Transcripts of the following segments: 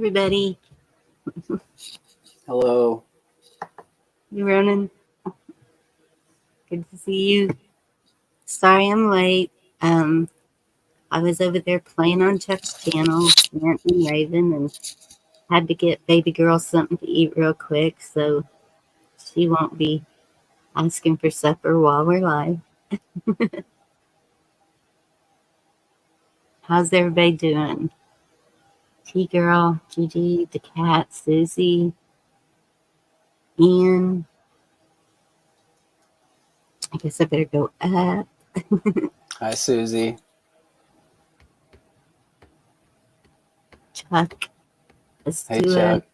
everybody. Hello. You Ronan? Good to see you. Sorry I'm late. I was over there playing on Chuck's channel, Ant and Raven, and had to get baby girl something to eat real quick, so she won't be asking for supper while we're live. How's everybody doing? T-Girl, Gigi, the cat, Susie, Ian. I guess I better go up. Hi, Susie. Chuck, Hey, Astua, Chuck.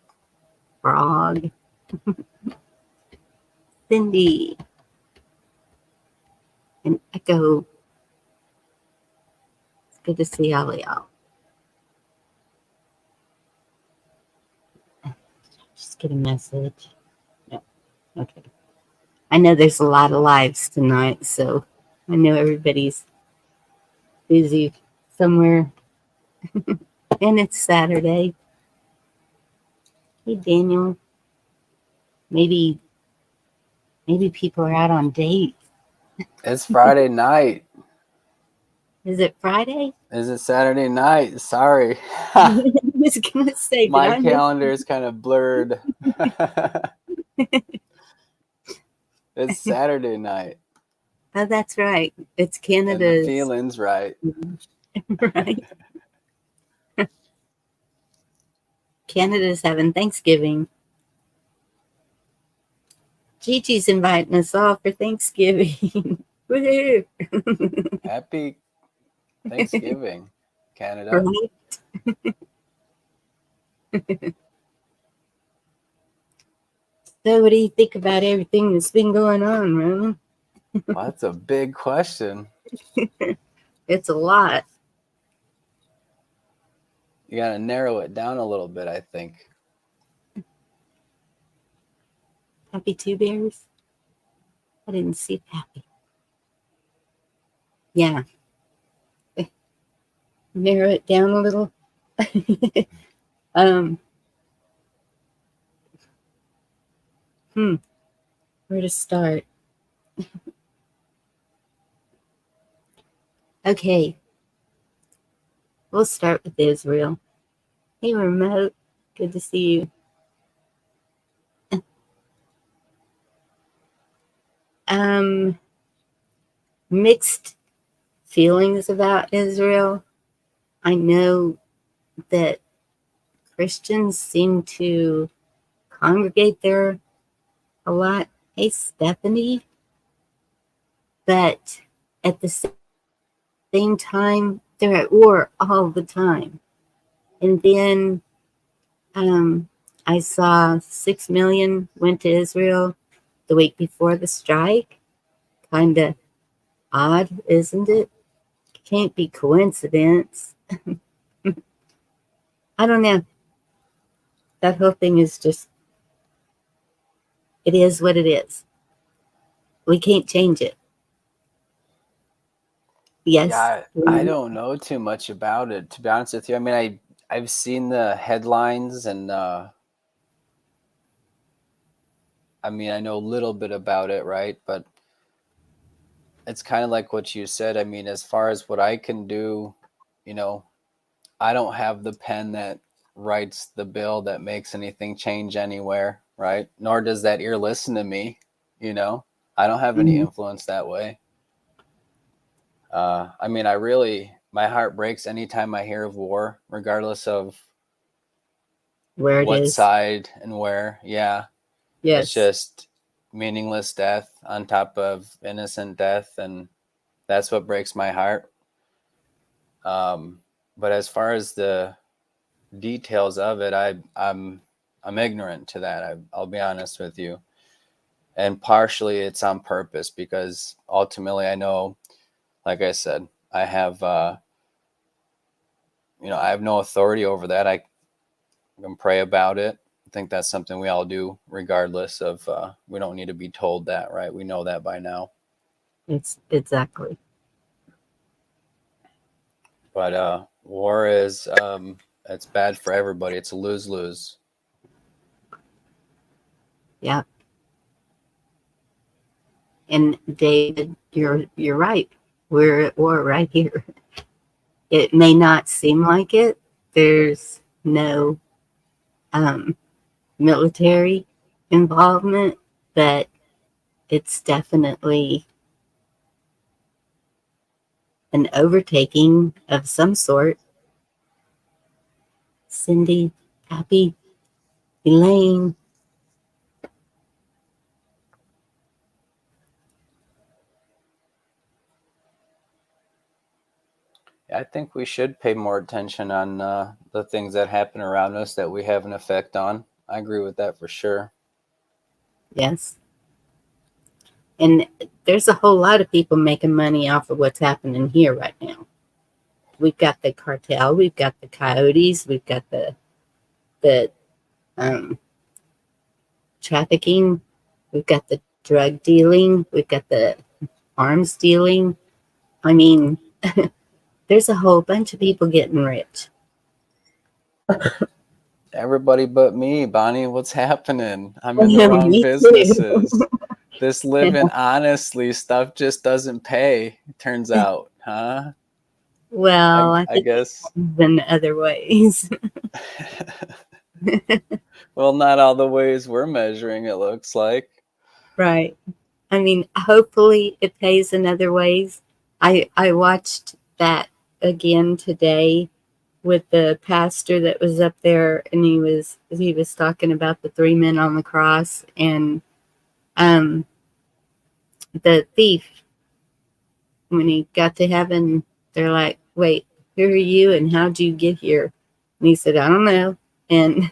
Frog, Cindy, and Echo. It's good to see all of y'all. Just get a message. No, okay. I know there's a lot of lives tonight, so I know everybody's busy somewhere, and it's Saturday. Hey, Daniel. Maybe people are out on dates. It's Friday night. Is it Friday? Is it Saturday night? Sorry. I was gonna say, My calendar is kind of blurred. It's Saturday night. Oh, that's right. It's And Canada's. the feeling's right. Right. Canada's having Thanksgiving. Gigi's inviting us all for Thanksgiving. Woohoo! Happy Thanksgiving, Canada. Right? So, what do you think about everything that's been going on, Roman? Well, that's a big question. It's a lot. You got to narrow it down a little bit, I think. Happy Two Bears? I didn't see Happy. Yeah. Narrow it down a little. Where to start? Okay. We'll start with Israel. Hey, Remote. Good to see you. Mixed feelings about Israel. I know that Christians seem to congregate there a lot. Hey, Stephanie. But at the same time, they're at war all the time. And then I saw 6 million went to Israel the week before the strike. Kind of odd, isn't it? Can't be coincidence. I don't know. That whole thing is just, it is what it is. We can't change it. Yes. Yeah, I don't know too much about it, to be honest with you. I mean, I've seen the headlines and I mean, I know a little bit about it, right? But it's kind of like what you said. I mean, as far as what I can do, I don't have the pen that writes the bill that makes anything change anywhere, right? Nor does that ear listen to me, I don't have any influence that way. I mean, my heart breaks anytime I hear of war, regardless of where it what is. side and where. Yeah. Yes. It's just meaningless death on top of innocent death, and that's what breaks my heart. But as far as the details of it, I'm ignorant to that. I'll be honest with you, and partially it's on purpose because ultimately I know, like I said, I have I have no authority over that. I can pray about it. I think that's something we all do, regardless of. We don't need to be told that, right? We know that by now. It's exactly. But war is It's bad for everybody. It's a lose-lose. Yeah. And David, you're right. We're at war right here. It may not seem like it. There's no um, military involvement, but it's definitely an overtaking of some sort. Cindy, Happy, Elaine. I think we should pay more attention on the things that happen around us that we have an effect on. I agree with that for sure. Yes. And there's a whole lot of people making money off of what's happening here right now. We've got the cartel, we've got the coyotes, we've got the um, trafficking, we've got the drug dealing, we've got the arms dealing. I mean, there's a whole bunch of people getting rich. Everybody but me, Bonnie. What's happening? I'm in the wrong Me too. businesses. This living honestly stuff just doesn't pay, it turns out, huh? Well, I I think guess. in other ways. Well, not all the ways we're measuring, it looks like. Right. I mean, hopefully it pays in other ways. I watched that again today with the pastor that was up there, and he was talking about the three men on the cross, and um the thief, when he got to heaven, they're like, "Wait, who are you and how'd you get here?" And he said, "I don't know." And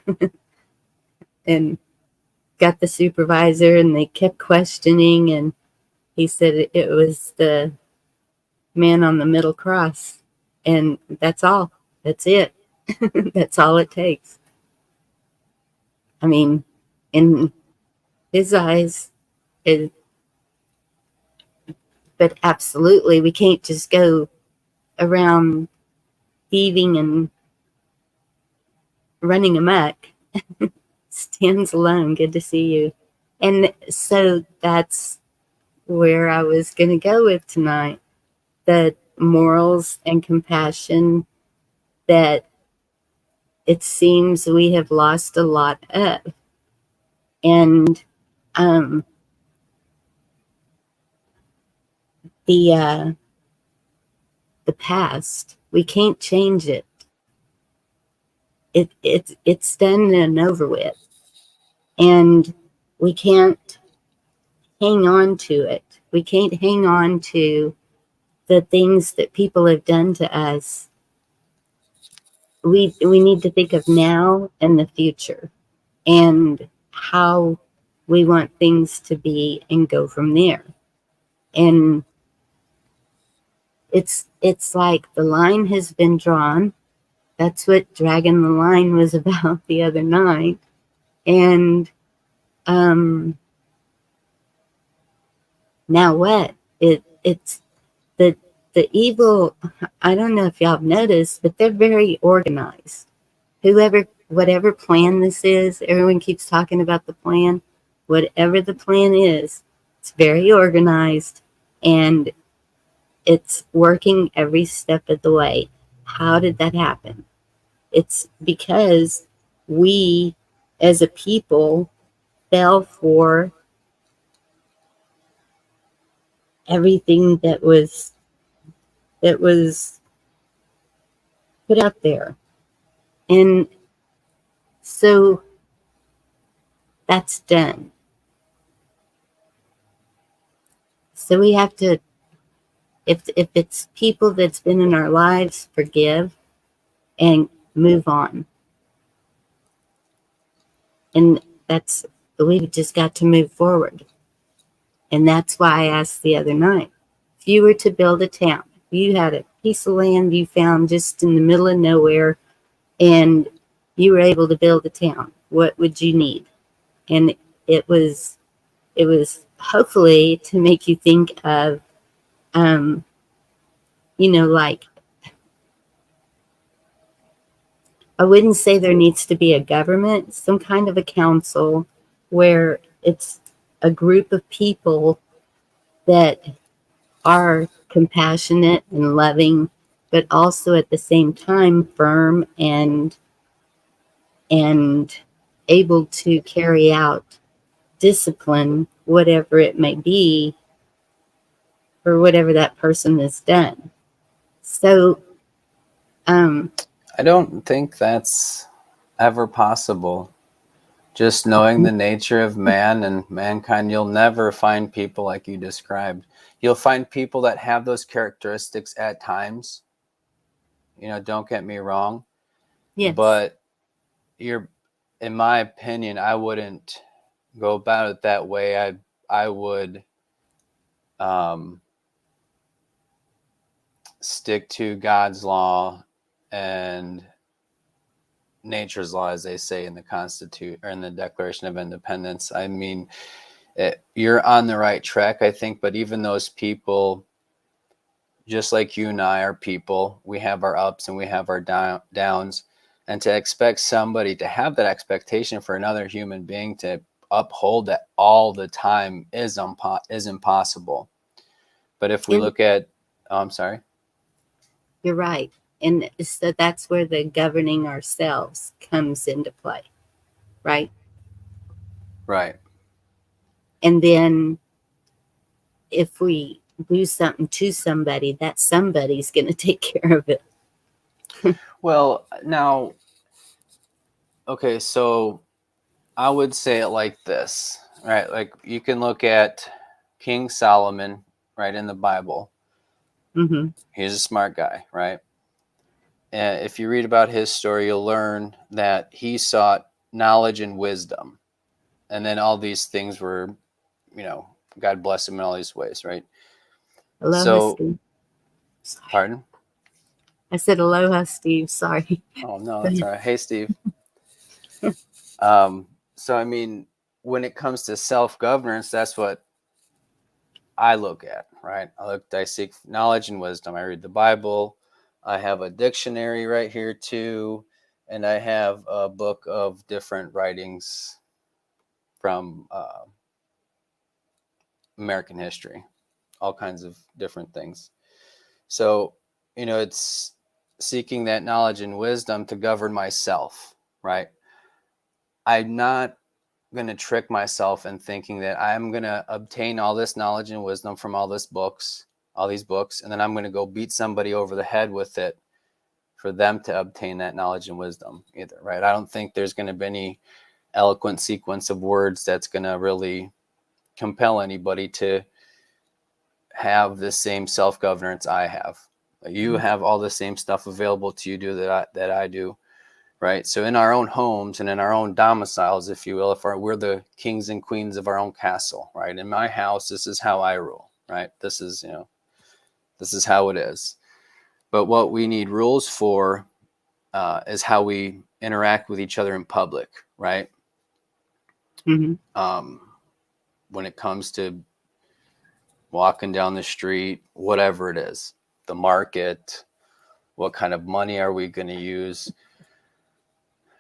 and got the supervisor, and they kept questioning, and he said it was the man on the middle cross, and that's all. That's it. That's all it takes. I mean, in his eyes, it, but absolutely, we can't just go around thieving and running amok. Stands alone. Good to see you. And so that's where I was going to go with tonight. The morals and compassion that it seems we have lost a lot of. And um, the the past, we can't change it. It's done and over with, and we can't hang on to it. We can't hang on to the things that people have done to us. We need to think of now and the future, and how we want things to be, and go from there. And it's like the line has been drawn. That's what Dragging the Line was about the other night. And um, now what? It's the the evil. I don't know if y'all have noticed, but they're very organized. Whatever plan this is, everyone keeps talking about the plan. Whatever the plan is, it's very organized, and it's working every step of the way. How did that happen? It's because we, as a people, fell for everything that was put out there. And so that's done. So we have to, if it's people that's been in our lives, forgive and move on. And that's, we've just got to move forward. And that's why I asked the other night, if you were to build a town, if you had a piece of land you found just in the middle of nowhere, and you were able to build a town, what would you need? And it was hopefully to make you think of, like I wouldn't say there needs to be a government, some kind of a council where it's a group of people that are compassionate and loving, but also at the same time firm and able to carry out discipline, whatever it may be, for whatever that person has done. So, um, I don't think that's ever possible. Just knowing the nature of man and mankind, you'll never find people like you described. You'll find people that have those characteristics at times. Don't get me wrong, yes, but you're, in my opinion, I wouldn't go about it that way. I would um, stick to God's law and nature's law, as they say in the Constitution or in the Declaration of Independence. I mean, you're on the right track, I think. But even those people, just like you and I are people, we have our ups and we have our downs. And to expect somebody to have that expectation for another human being to uphold that all the time is impossible. But if we and look at, oh, I'm sorry. you're right. And so that's where the governing ourselves comes into play, right? Right. And then if we do something to somebody, that somebody's going to take care of it. Well, now, okay, so I would say it like this, right? Like you can look at King Solomon, right, in the Bible. Mm-hmm. He's a smart guy, right? And if you read about his story, you'll learn that he sought knowledge and wisdom. And then all these things were, God bless him in all these ways, right? Aloha, So, Steve. Sorry. pardon? I said aloha, Steve. Sorry. Oh, no, Go that's ahead. all right. Hey, Steve. So, I mean, when it comes to self-governance, that's what I look at, right? I seek knowledge and wisdom. I read the Bible. I have a dictionary right here too, and I have a book of different writings from American history, all kinds of different things. So, it's seeking that knowledge and wisdom to govern myself, right? I'm not going to trick myself in thinking that I'm going to obtain all this knowledge and wisdom from all these books, and then I'm going to go beat somebody over the head with it for them to obtain that knowledge and wisdom either, right? I don't think there's going to be any eloquent sequence of words that's going to really compel anybody to have the same self-governance I have. You have all the same stuff available to you that I do, right? So in our own homes and in our own domiciles, if you will, we're the kings and queens of our own castle, right? In my house, this is how I rule, right? This is how it is. But what we need rules for is how we interact with each other in public, right? Mm-hmm. When it comes to walking down the street, whatever it is, the market, what kind of money are we going to use?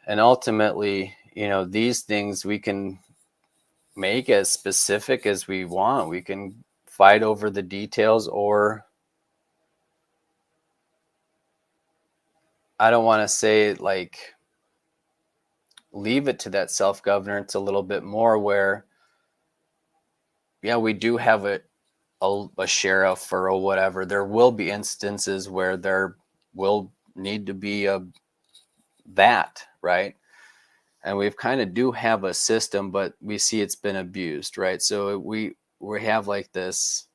And ultimately, these things we can make as specific as we want. We can fight over the details, or I don't want to say like leave it to that self-governance a little bit more where, yeah, we do have a sheriff or a whatever. There will be instances where there will need to be that, right? And we've kind of do have a system, but we see it's been abused, right? So we have like this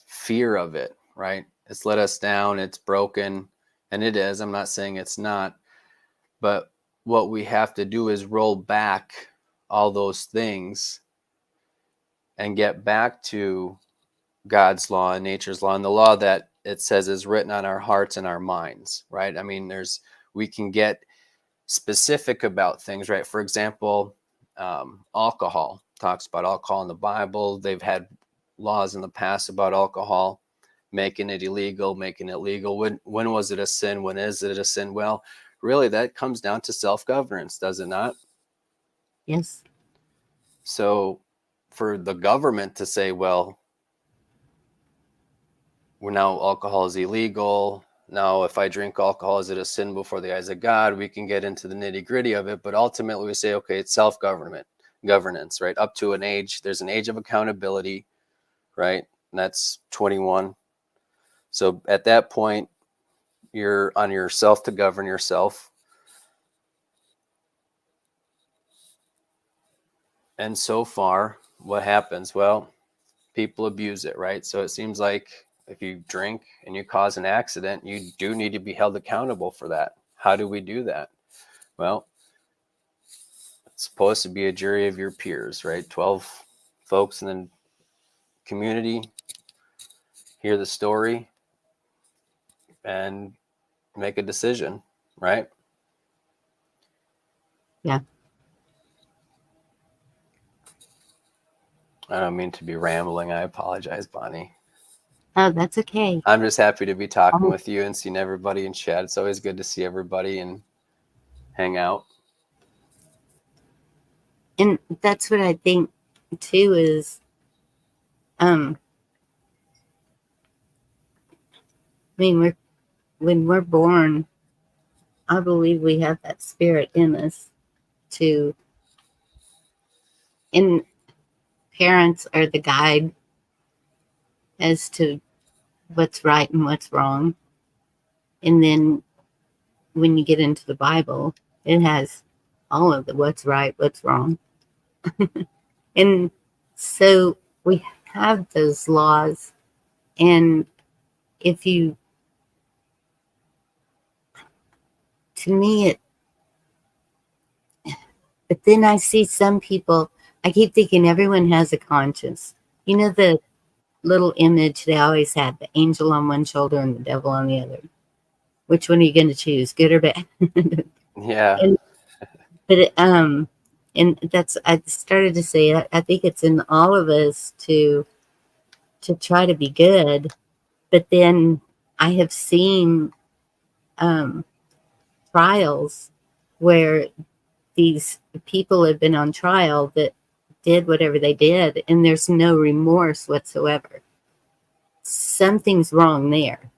fear of it, right? It's let us down, it's broken, and it is. I'm not saying it's not, but what we have to do is roll back all those things and get back to God's law and nature's law and the law that it says is written on our hearts and our minds, right? I mean, we can get specific about things, right? For example, talks about alcohol in the Bible. They've had laws in the past about alcohol. making it illegal, making it legal. When was it a sin? When is it a sin? Well, really, that comes down to self-governance, does it not? Yes. So for the government to say, well, we're now alcohol is illegal. Now, if I drink alcohol, is it a sin before the eyes of God? We can get into the nitty-gritty of it, but ultimately we say, okay, it's governance, right? Up to an age, there's an age of accountability, right? And that's 21. So at that point, you're on yourself to govern yourself. And so far, what happens? Well, people abuse it, right? So it seems like if you drink and you cause an accident, you do need to be held accountable for that. How do we do that? Well, it's supposed to be a jury of your peers, right? 12 folks in the community hear the story and make a decision, right? Yeah. I don't mean to be rambling. I apologize, Bonnie. Oh, that's okay. I'm just happy to be talking Um, with you and seeing everybody in chat. It's always good to see everybody and hang out. and that's what I think too is, I mean, when we're born, I believe we have that spirit in us to, and parents are the guide as to what's right and what's wrong. And then when you get into the Bible, it has all of the what's right, what's wrong. And so we have those laws. And if you, to me, but then I see some people, I keep thinking everyone has a conscience. You know, the little image they always had, the angel on one shoulder and the devil on the other. Which one are you going to choose, good or bad? Yeah. And, but and that's, I started to say, I think it's in all of us to try to be good. But then I have seen trials where these people have been on trial that did whatever they did, and there's no remorse whatsoever. Something's wrong there.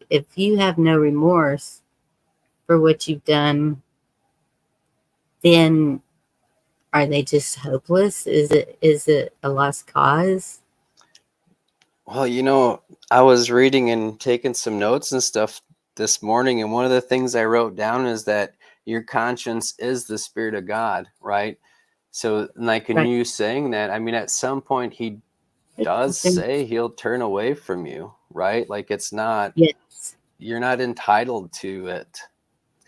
If you have no remorse for what you've done, then are they just hopeless? Is it a lost cause? Well, I was reading and taking some notes and stuff this morning, and one of the things I wrote down is that your conscience is the spirit of God, right? So, like in Right. you saying that, I mean, at some point he does say he'll turn away from you, right? Like it's not, Yes. you're not entitled to it,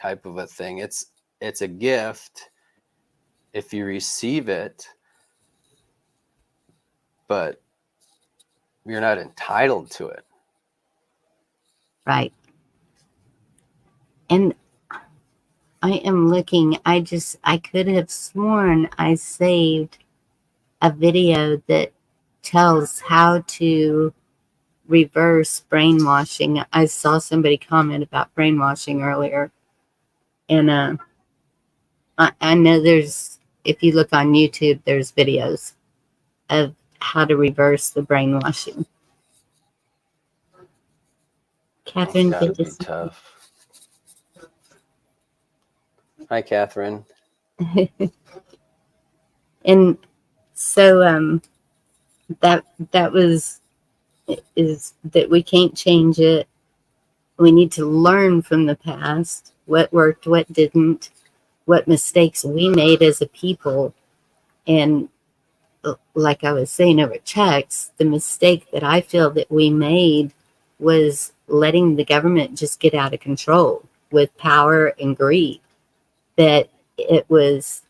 type of a thing. It's a gift if you receive it, but you're not entitled to it. Right. And I am looking, I could have sworn I saved a video that tells how to reverse brainwashing. I saw somebody comment about brainwashing earlier. And I know if you look on YouTube, there's videos of how to reverse the brainwashing. Catherine, Gotta be tough. Hi, Catherine. And so that was is that we can't change it. We need to learn from the past, what worked, what didn't, what mistakes we made as a people. And like I was saying over checks, the mistake that I feel that we made was letting the government just get out of control with power and greed. That it was,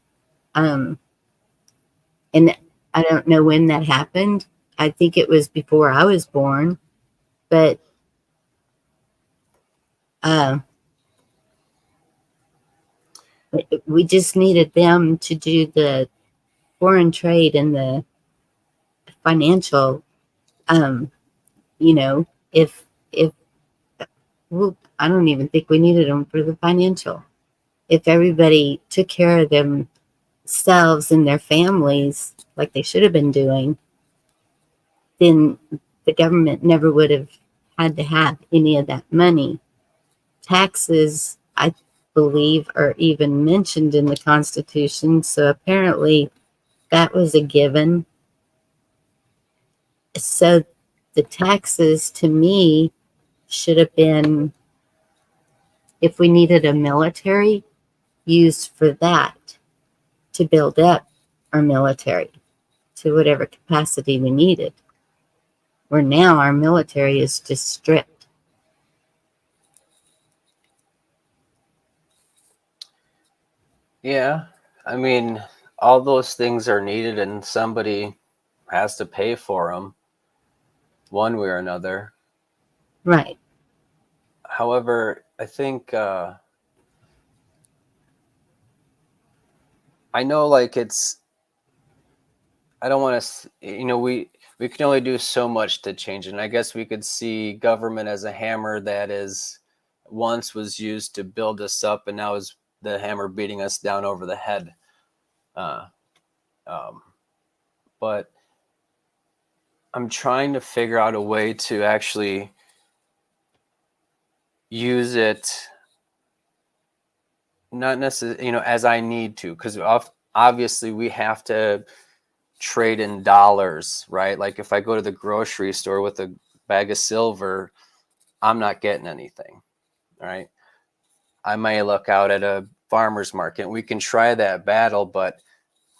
and I don't know when that happened. I think it was before I was born, but uh, we just needed them to do the foreign trade and the financial, you know, if if well, I don't even think we needed them for the financial. If everybody took care of themselves and their families like they should have been doing, then the government never would have had to have any of that money. Taxes, I believe, are even mentioned in the Constitution, so apparently that was a given. So the taxes to me should have been, if we needed a military, used for that to build up our military to whatever capacity we needed. Where now our military is just stripped. Yeah, I mean, all those things are needed, and somebody has to pay for them one way or another. Right. However, I think I know, like, it's, I don't want to, we can only do so much to change it. And I guess we could see government as a hammer that is once was used to build us up, and now is the hammer beating us down over the head. Uh, um, but I'm trying to figure out a way to actually use it, not necessarily, as I need to, because obviously we have to trade in dollars, right? Like if I go to the grocery store with a bag of silver, I'm not getting anything, right? I may look out at a farmer's market. We can try that battle, but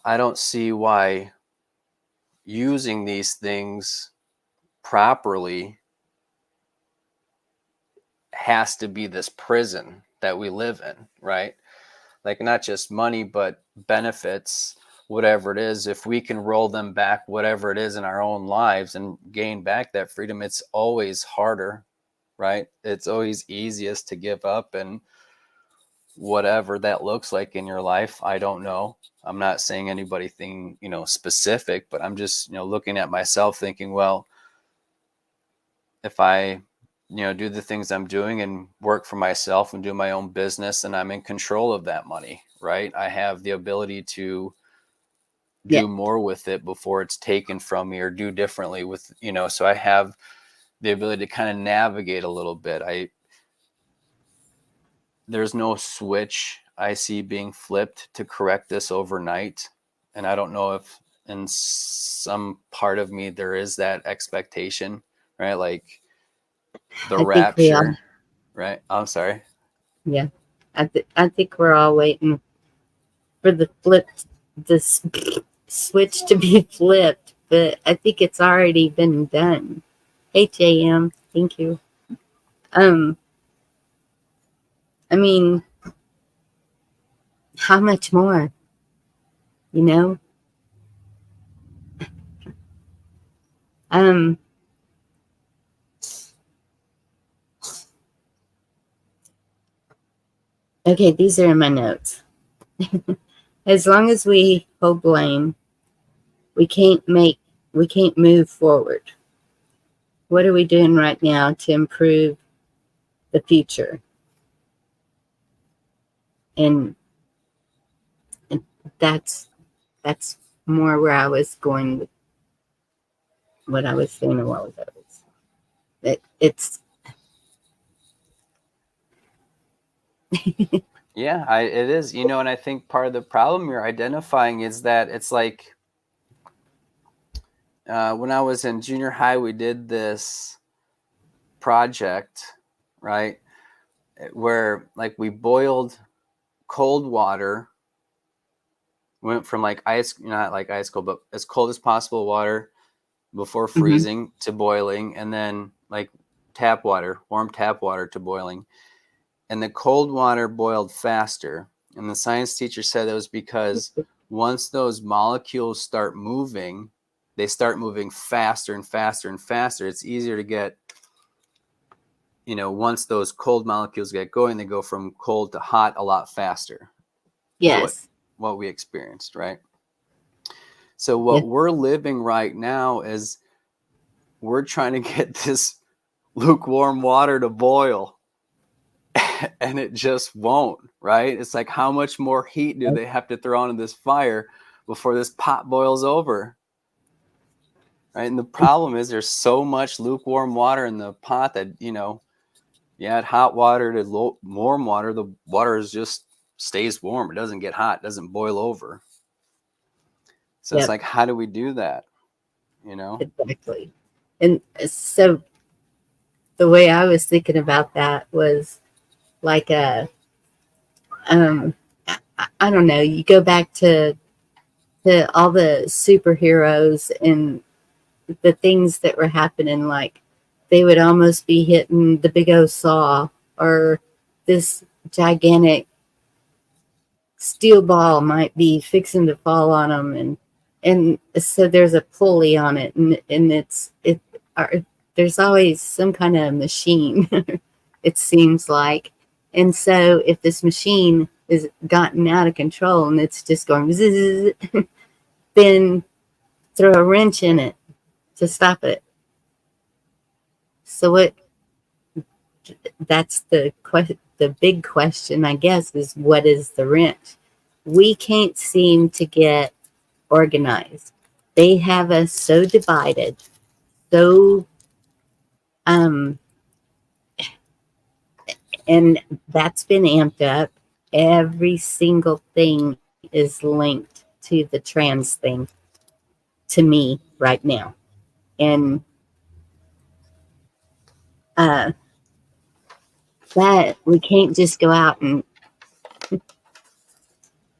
I don't see why using these things properly has to be this prison that we live in, right? Like not just money, but benefits, whatever it is. If we can roll them back, whatever it is in our own lives, and gain back that freedom, it's always harder, right? It's always easiest to give up, and whatever that looks like in your life, I don't know. I'm not saying anything, specific, but I'm just, looking at myself thinking, well, if I, do the things I'm doing and work for myself and do my own business, and I'm in control of that money, right? I have the ability to Yeah. do more with it before it's taken from me, or do differently with, so I have the ability to kind of navigate a little bit. There's no switch I see being flipped to correct this overnight. And I don't know if in some part of me there is that expectation, right? Like the I think we all, rapture, right? I'm sorry. yeah. I think we're all waiting for this switch to be flipped, but I think it's already been done. HAM, thank you. Um, I mean, how much more? You know? Um, okay, these are in my notes. As long as we hold blame, we can't move forward. What are we doing right now to improve the future? And, and that's more where I was going with what I was saying a while ago. It's Yeah, it is, and I think part of the problem you're identifying is that it's like, when I was in junior high, we did this project, right? Where like we boiled cold water, went from like ice, not like ice cold, but as cold as possible water before mm-hmm. freezing to boiling, and then like tap water, warm tap water to boiling. And the cold water boiled faster. And the science teacher said it was because once those molecules start moving, they start moving faster and faster and faster. It's easier to get, once those cold molecules get going, they go from cold to hot a lot faster, is Yes. what we experienced, right? So Yeah. what we're living right now is we're trying to get this lukewarm water to boil and it just won't, right? It's like, how much more heat do they have to throw onto this fire before this pot boils over? Right? And the problem is there's so much lukewarm water in the pot that, you add hot water to warm water, the water is just stays warm. It doesn't get hot, it doesn't boil over. So it's Yep, like, how do we do that? You know? exactly. And so the way I was thinking about that was like um, I don't know. You go back to all the superheroes and the things that were happening, like they would almost be hitting the big O saw or this gigantic steel ball might be fixing to fall on them, and so there's a pulley on it, and it are, there's always some kind of machine it seems like. And so if this machine is gotten out of control and it's just going zzz, then throw a wrench in it to stop it. So what, that's the big question, I guess, is what is the wrench? We can't seem to get organized. They have us so divided, so um and that's been amped up. Every single thing is linked to the trans thing to me right now. And uh that we can't just go out and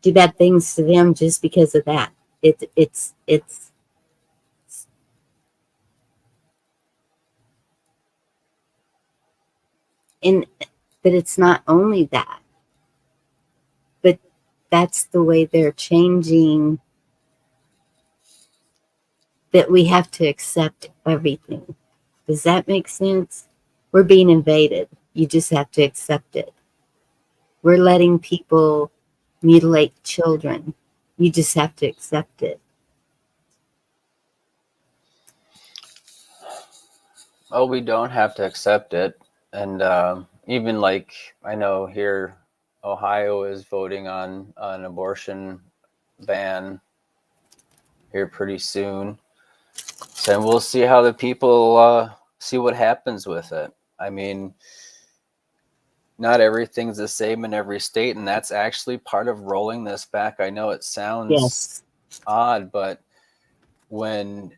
do bad things to them just because of that. It's and but it's not only that, but that's the way they're changing, that we have to accept everything. Does that make sense? We're being invaded. You just have to accept it. We're letting people mutilate children. You just have to accept it. Oh, we don't have to accept it. And even like, I know here, Ohio is voting on an abortion ban here pretty soon. So we'll see how the people see what happens with it. I mean, not everything's the same in every state, and that's actually part of rolling this back. I know it sounds Yes. odd, but when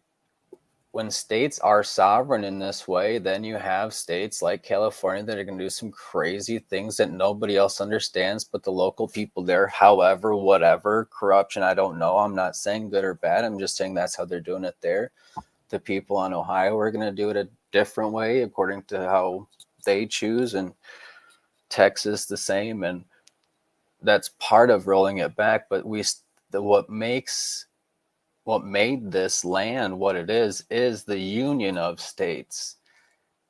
states are sovereign in this way, then you have states like California that are going to do some crazy things that nobody else understands but the local people there. However, whatever corruption, I don't know. I'm not saying good or bad. I'm just saying that's how they're doing it there. The people in Ohio are going to do it a different way according to how they choose, and Texas the same. And that's part of rolling it back. But what made this land what it is the union of states.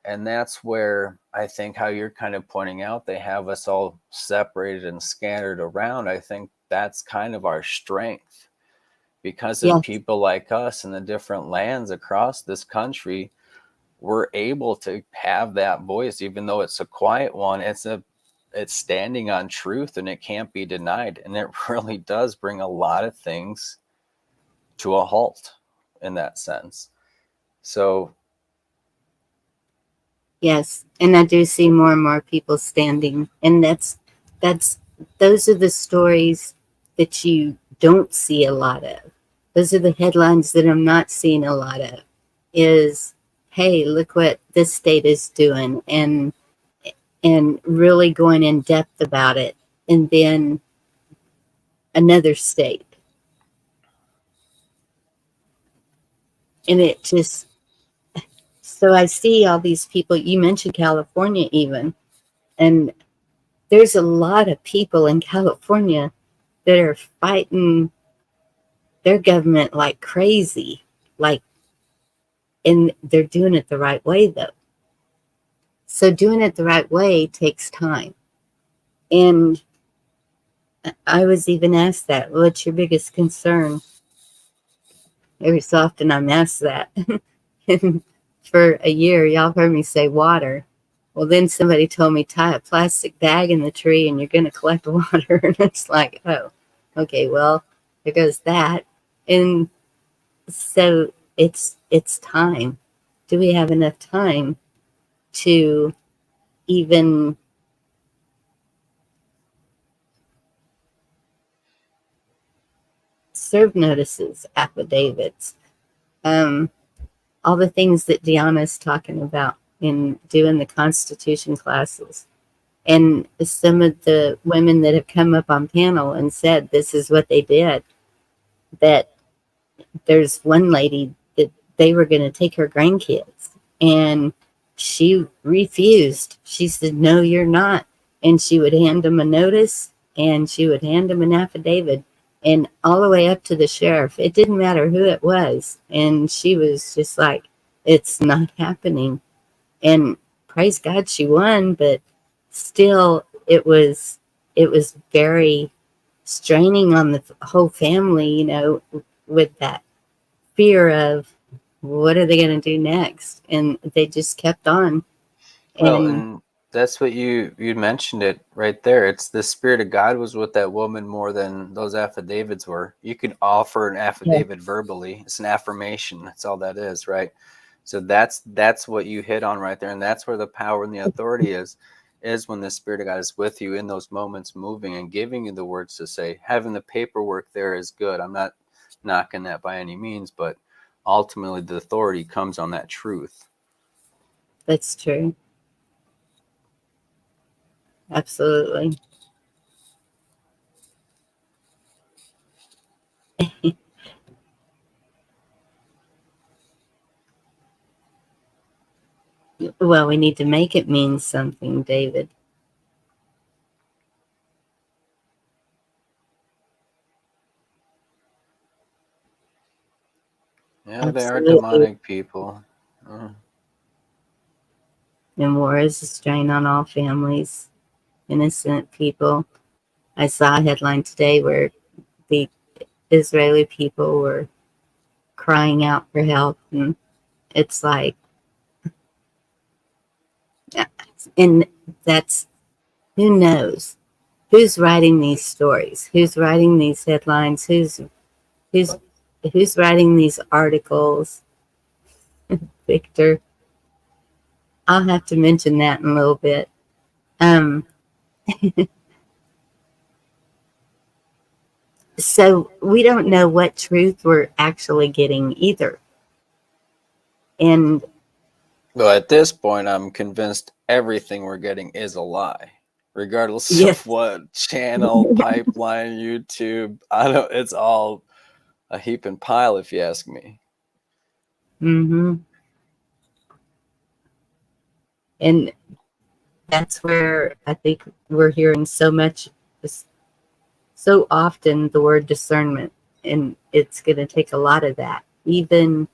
And that's where I think, how you're kind of pointing out, they have us all separated and scattered around. I think that's kind of our strength, because of Yes. people like us in the different lands across this country. We're able to have that voice, even though it's a quiet one. It's standing on truth, and it can't be denied, and it really does bring a lot of things to a halt in that sense. So Yes. And I do see more and more people standing. And that's those are the stories that you don't see a lot of. Those are the headlines that I'm not seeing a lot of. Is, hey, look what this state is doing, and really going in depth about it. And then another state. And it just, so I see all these people. You mentioned California even, and there's a lot of people in California that are fighting their government like crazy, like, and they're doing it the right way though. So doing it the right way takes time. And I was even asked that, what's your biggest concern? Every so often I'm asked that. for a year, y'all heard me say water. Well, then somebody told me tie a plastic bag in the tree and you're going to collect water. And it's like, oh, okay, well, there goes that. And so it's time. Do we have enough time to even serve notices, affidavits, um, all the things that Deanna's talking about in doing the Constitution classes? And some of the women that have come up on panel and said this is what they did, that there's one lady that they were going to take her grandkids and she refused. She said, no, you're not. And she would hand them a notice and she would hand them an affidavit and all the way up to the sheriff. It didn't matter who it was. And she was just like, it's not happening. And praise God she won, but still it was very straining on the whole family, with that fear of what are they going to do next, and they just kept on. Well, And and that's what you mentioned it right there. It's the spirit of God was with that woman more than those affidavits were. You can offer an yeah, affidavit verbally. It's an affirmation. That's all that is, right? So that's what you hit on right there, and that's where the power and the authority is when the spirit of God is with you in those moments, moving and giving you the words to say. Having the paperwork there is good. I'm not knocking that by any means, but ultimately the authority comes on that truth. that's true, absolutely. Well, we need to make it mean something, David. Yeah, they are Absolutely. demonic people. Uh, And war is a strain on all families, innocent people. I saw a headline today where the Israeli people were crying out for help, and it's like, and that's, who knows who's writing these stories, who's writing these headlines, who's who's writing these articles. Victor, I'll have to mention that in a little bit. um so we don't know what truth we're actually getting either. And well, at this point, I'm convinced everything we're getting is a lie, regardless yes. of what channel, pipeline, YouTube. I don't. It's all a heap and pile, if you ask me. Hmm. And that's where I think we're hearing so much, so often, the word discernment, and it's going to take a lot of that, even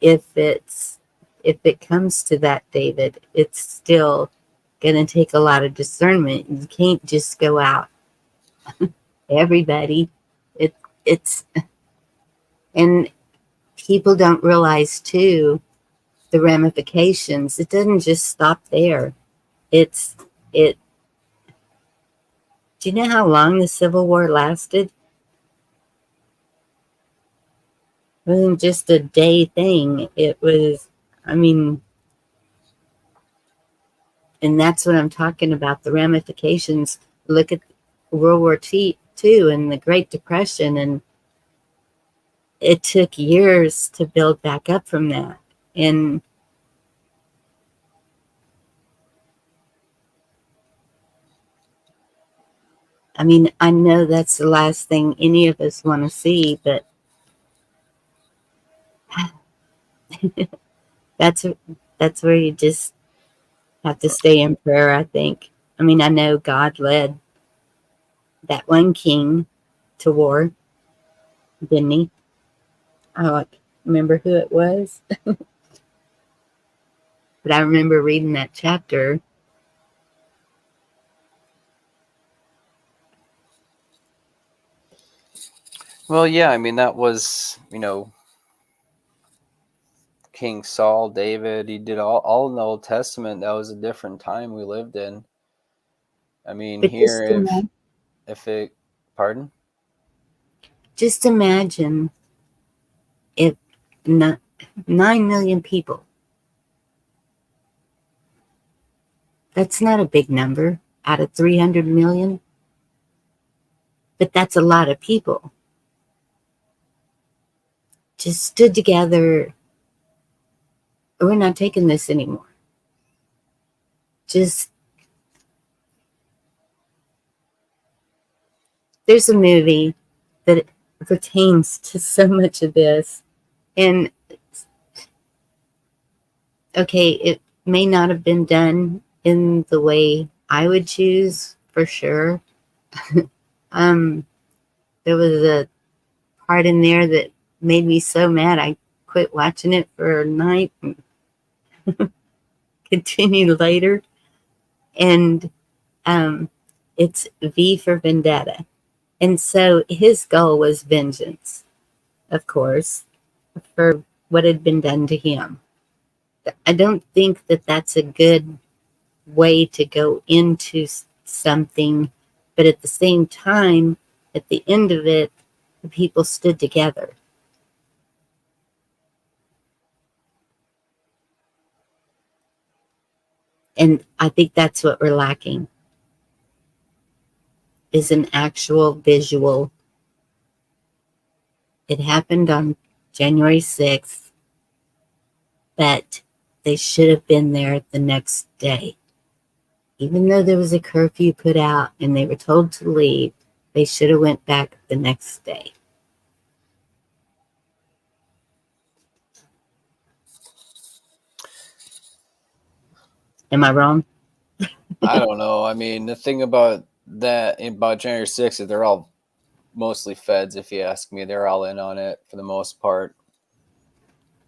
if it's if it comes to that, David. It's still going to take a lot of discernment. You can't just go out, everybody. It's and people don't realize too the ramifications. It doesn't just stop there. It's it. Do you know how long the Civil War lasted? It wasn't just a day thing. It was, I mean, and that's what I'm talking about, the ramifications. Look at World War II and the Great Depression, and it took years to build back up from that. And I mean, I know that's the last thing any of us want to see, but that's that's where you just have to stay in prayer, I think. I mean, I know God led that one king to war, didn't he? I don't remember who it was, but I remember reading that chapter. Well, yeah. I mean, that was King Saul, David. He did all in the Old Testament. That was a different time we lived in. I mean, But here, if it, pardon? just imagine if not 9 million people. That's not a big number out of 300 million, but that's a lot of people. Just stood together. We're not taking this anymore. Just, there's a movie that pertains to so much of this. And okay, it may not have been done in the way I would choose for sure. There was a part in there that made me so mad I quit watching it for a night and continued later. And it's V for Vendetta. And so his goal was vengeance, of course, for what had been done to him. I don't think that that's a good way to go into something, but at the same time, at the end of it, the people stood together. And I think that's what we're lacking, is an actual visual. It happened on January 6th, but they should have been there the next day. Even though there was a curfew put out and they were told to leave, they should have went back the next day. Am I wrong? I don't know. I mean, the thing about January 6th is they're all mostly feds, if you ask me. They're all in on it for the most part.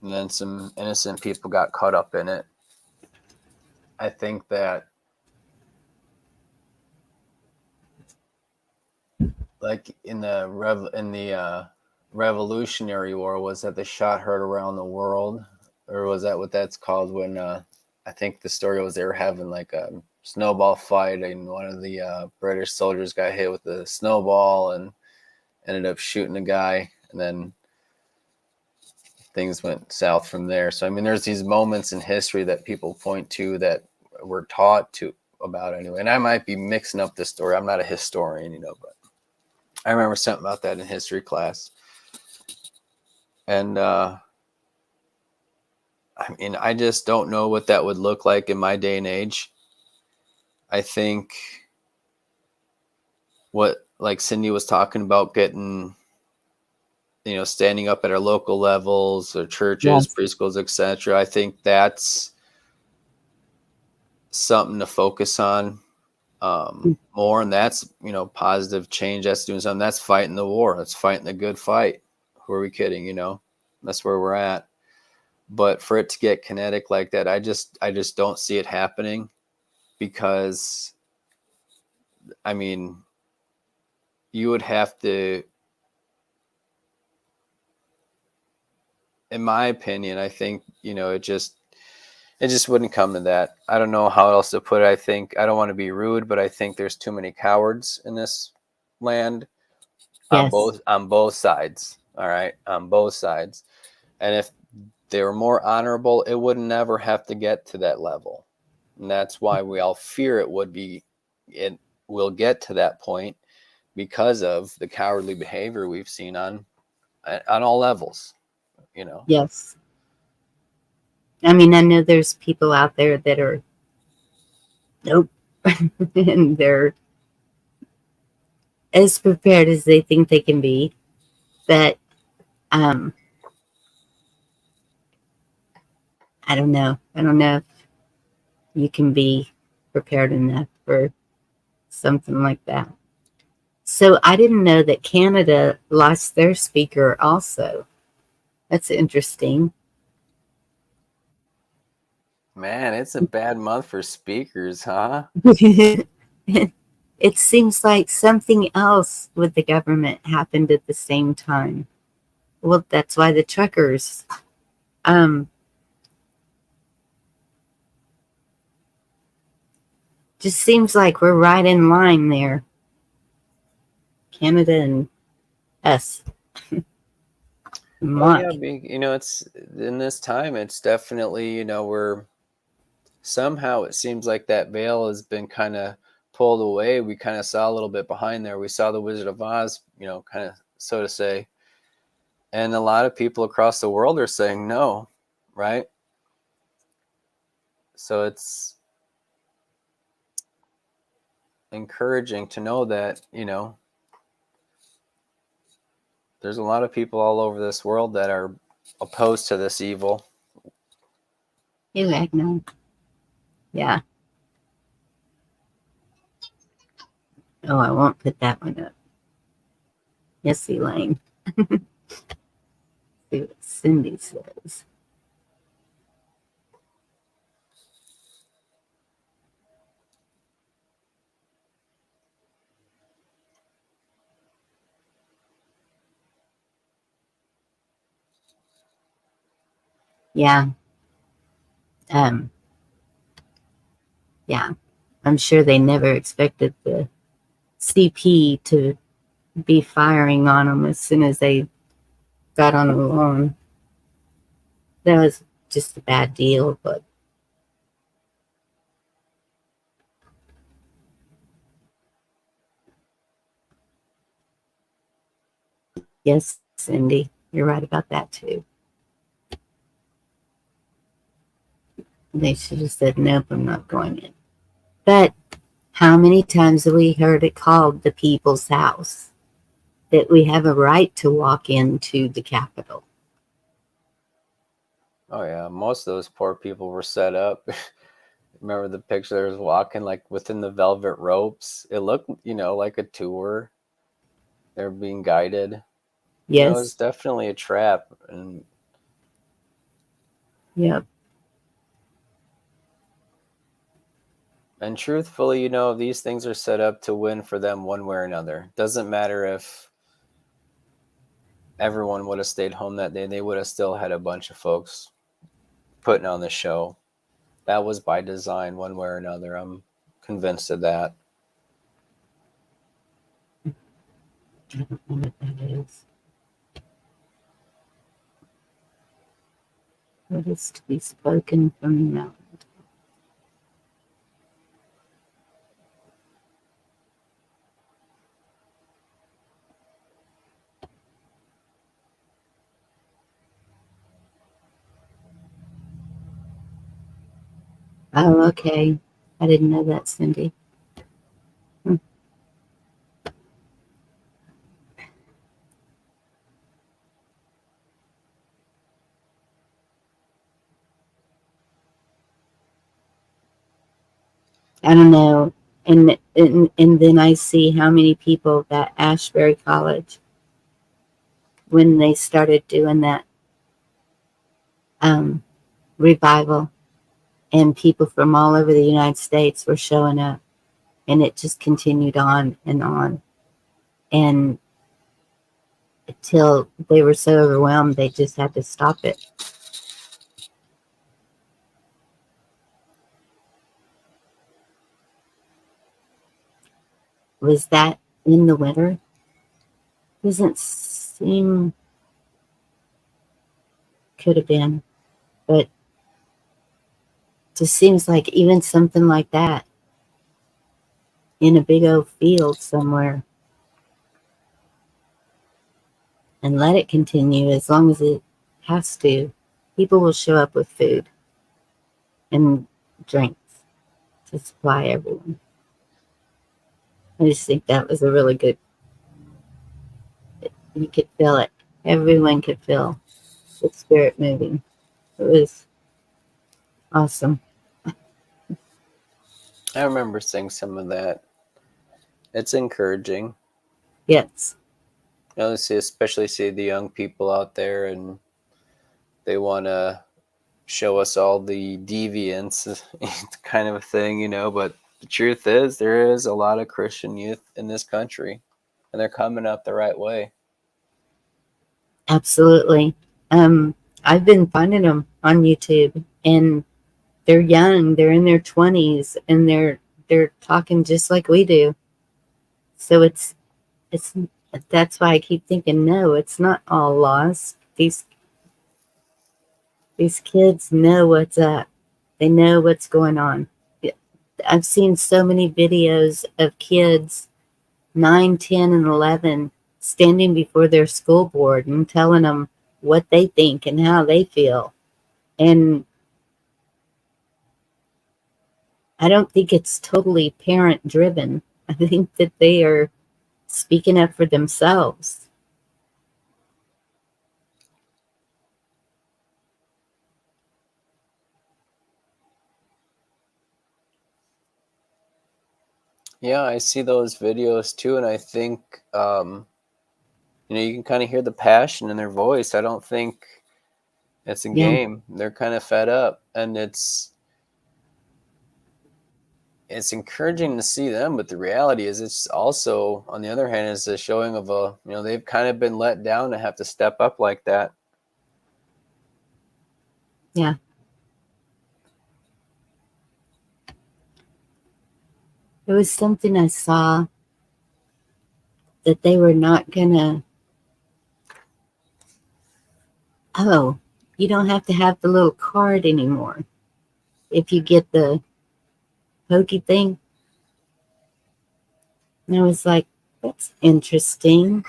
And then some innocent people got caught up in it. I think that, like in the Revolutionary War, was that the shot heard around the world, or was that what that's called? When I think the story was they were having like a snowball fight, and one of the British soldiers got hit with a snowball and ended up shooting a guy, and then things went south from there. So I mean, there's these moments in history that people point to that we're taught to about anyway. And I might be mixing up this story. I'm not a historian, but I remember something about that in history class. And I mean, I just don't know what that would look like in my day and age. I think what, like Cindy was talking about, getting, standing up at our local levels or churches, preschools, etc. I think that's something to focus on more, and that's positive change. That's doing something. That's fighting the war. That's fighting the good fight. Who are we kidding? That's where we're at. But for it to get kinetic like that, I just don't see it happening, because I mean, you would have to, in my opinion, I think, it just wouldn't come to that. I don't know how else to put it. I think, I don't want to be rude, but I think there's too many cowards in this land. Yes. on both sides. All right. On both sides. And if they were more honorable, it would never have to get to that level. And that's why we all fear it will get to that point, because of the cowardly behavior we've seen on all levels, Yes. I mean, I know there's people out there that are, nope, and they're as prepared as they think they can be. But I don't know. I don't know if you can be prepared enough for something like that. So I didn't know that Canada lost their speaker also. That's interesting. Man, it's a bad month for speakers, huh? It seems like something else with the government happened at the same time. Well, that's why the truckers Just seems like we're right in line there. Canada and us. Well, yeah, Why? it's in this time, it's definitely, we're somehow it seems like that veil has been kind of pulled away. We kind of saw a little bit behind there. We saw the Wizard of Oz, kind of so to say. And a lot of people across the world are saying no, right? So it's encouraging to know that, there's a lot of people all over this world that are opposed to this evil. You heck no. Yeah. Oh, I won't put that one up. Yes, Elaine. See what Cindy says. Yeah. Um, yeah. I'm sure they never expected the CP to be firing on them as soon as they got on the lawn. That was just a bad deal, but yes, Cindy, you're right about that too. They should have said, nope, I'm not going in. But how many times have we heard it called the people's house? That we have a right to walk into the Capitol. Oh yeah, most of those poor people were set up. Remember the picture? There was walking like within the velvet ropes. It looked, like a tour. They're being guided. It's Yes. definitely a trap. And Yep. truthfully, these things are set up to win for them one way or another. Doesn't matter if everyone would have stayed home that day, they would have still had a bunch of folks putting on the show. That was by design one way or another. I'm convinced of that. I don't know what that is. What is to be spoken from the mountain? Oh, okay. I didn't know that, Cindy. Hmm. I don't know. And then I see how many people at Ashbury College, when they started doing that um, revival, and people from all over the United States were showing up, and it just continued on, and until they were so overwhelmed they just had to stop it. Was that in the winter? Doesn't seem, could have been, but just seems like even something like that in a big old field somewhere, and let it continue as long as it has to. People will show up with food and drinks to supply everyone. I just think that was a really good, you could feel it. Everyone could feel the spirit moving. It was awesome. I remember seeing some of that. It's encouraging. Yes. Especially see the young people out there, and they want to show us all the deviance kind of a thing, but the truth is there is a lot of Christian youth in this country, and they're coming up the right way. Absolutely. I've been finding them on YouTube, and they're young. They're in their 20s, and they're talking just like we do. So it's that's why I keep thinking, no, it's not all lost. These kids know what's up. They know what's going on. I've seen so many videos of kids 9, 10, and 11 standing before their school board and telling them what they think and how they feel. And I don't think it's totally parent driven. I think that they are speaking up for themselves. Yeah, I see those videos too, and I think you can kind of hear the passion in their voice. I don't think it's a Yeah, game. They're kind of fed up, and it's encouraging to see them, but the reality is it's also, on the other hand, is a showing of they've kind of been let down to have to step up like that. yeah. It was something I saw that they were not gonna, oh, you don't have to have the little card anymore if you get the pokey thing. And I was like, that's interesting.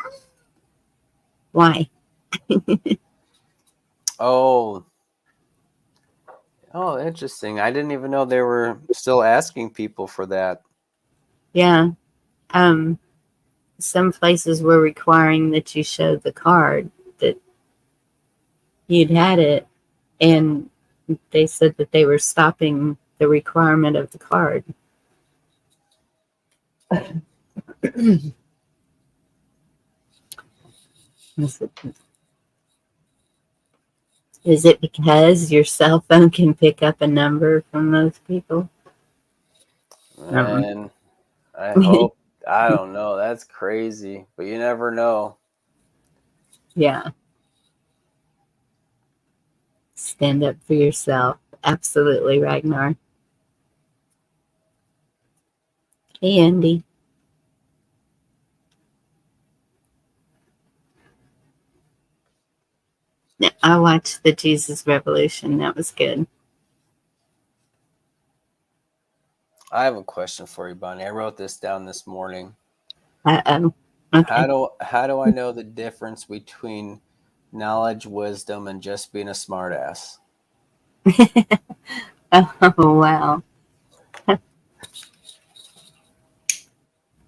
Why? Oh, interesting. I didn't even know they were still asking people for that. Yeah. Um, some places were requiring that you show the card that you'd had it, and they said that they were stopping the requirement of the card. Is it because your cell phone can pick up a number from those people? And I hope, I don't know. That's crazy, but you never know. Yeah. Stand up for yourself. Absolutely, Ragnar. Hey, Andy. I watched the Jesus Revolution. That was good. I have a question for you, Bonnie. I wrote this down this morning. Uh-oh. Okay. How do I know the difference between knowledge, wisdom, and just being a smartass? Oh, wow.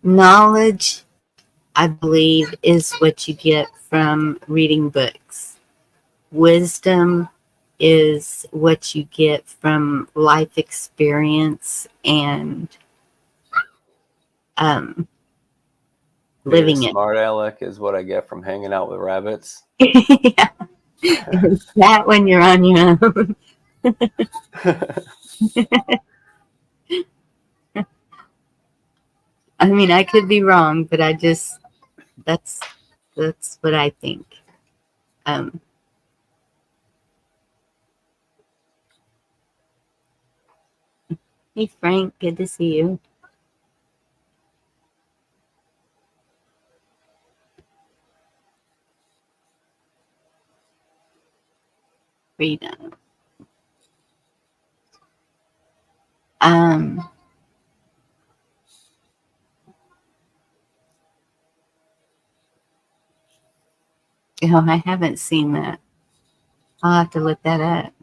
Knowledge, I believe, is what you get from reading books. Wisdom is what you get from life experience and um, Being a living it. smart aleck is what I get from hanging out with rabbits. Yeah. Is that when you're on your own? I mean, I could be wrong, but that's that's what I think. Um, hey Frank, good to see you. Freedom. Um, oh, I haven't seen that. I'll have to look that up.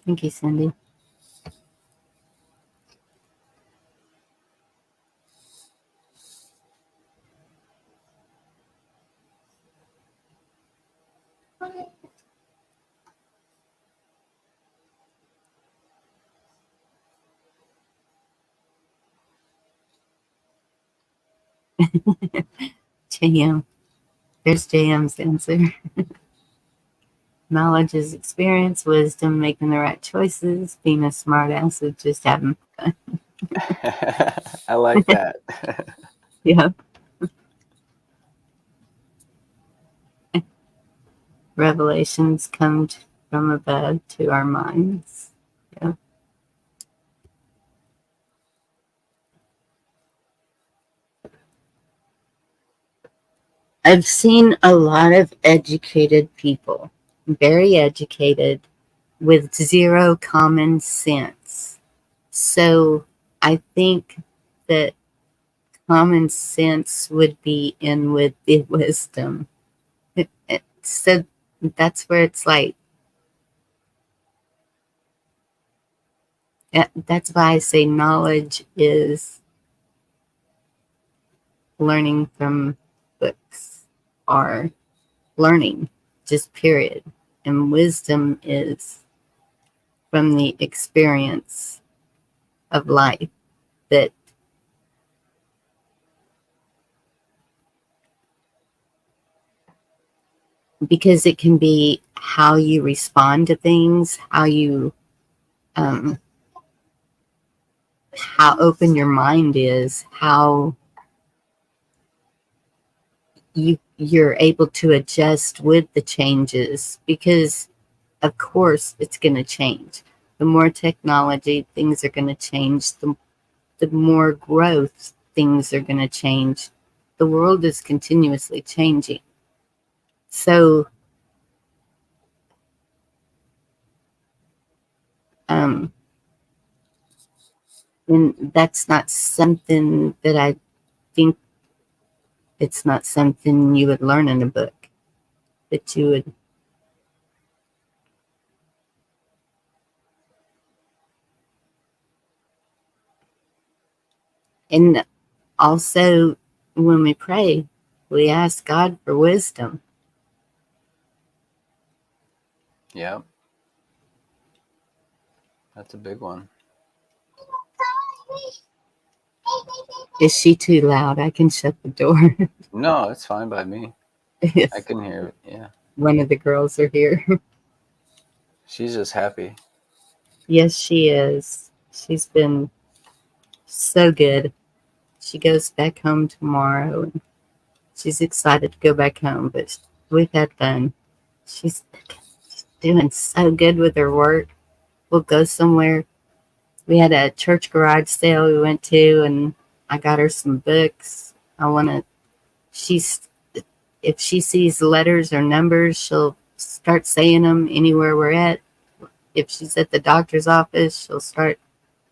Thank you, Cindy. JM. There's JM's answer. Knowledge is experience, wisdom, making the right choices, being a smart ass is just having fun. I like that. Yeah. Revelations come from above to our minds. Yeah. I've seen a lot of educated people, very educated, with zero common sense. So I think that common sense would be in with the wisdom. So that's where it's like, that's why I say knowledge is learning from books or learning, just period. And wisdom is from the experience of life that because it can be how you respond to things, um, how open your mind is, how you're able to adjust with the changes because of course it's going to change. The more technology, things are going to change. The more growth, things are going to change. The world is continuously changing. So, um, and that's not something that I think it's not something you would learn in a book. That you would, and also when we pray, we ask God for wisdom. Yeah, that's a big one. Is she too loud? I can shut the door. No, it's fine by me. I If can hear it. Yeah. one of the girls are here. She's just happy. Yes, she is. She's been so good. She goes back home tomorrow and she's excited to go back home, but we've had fun. She's doing so good with her work. We'll go somewhere. We had a church garage sale we went to, and I got her some books. I want to, she's, if she sees letters or numbers, she'll start saying them anywhere we're at. If she's at the doctor's office, she'll start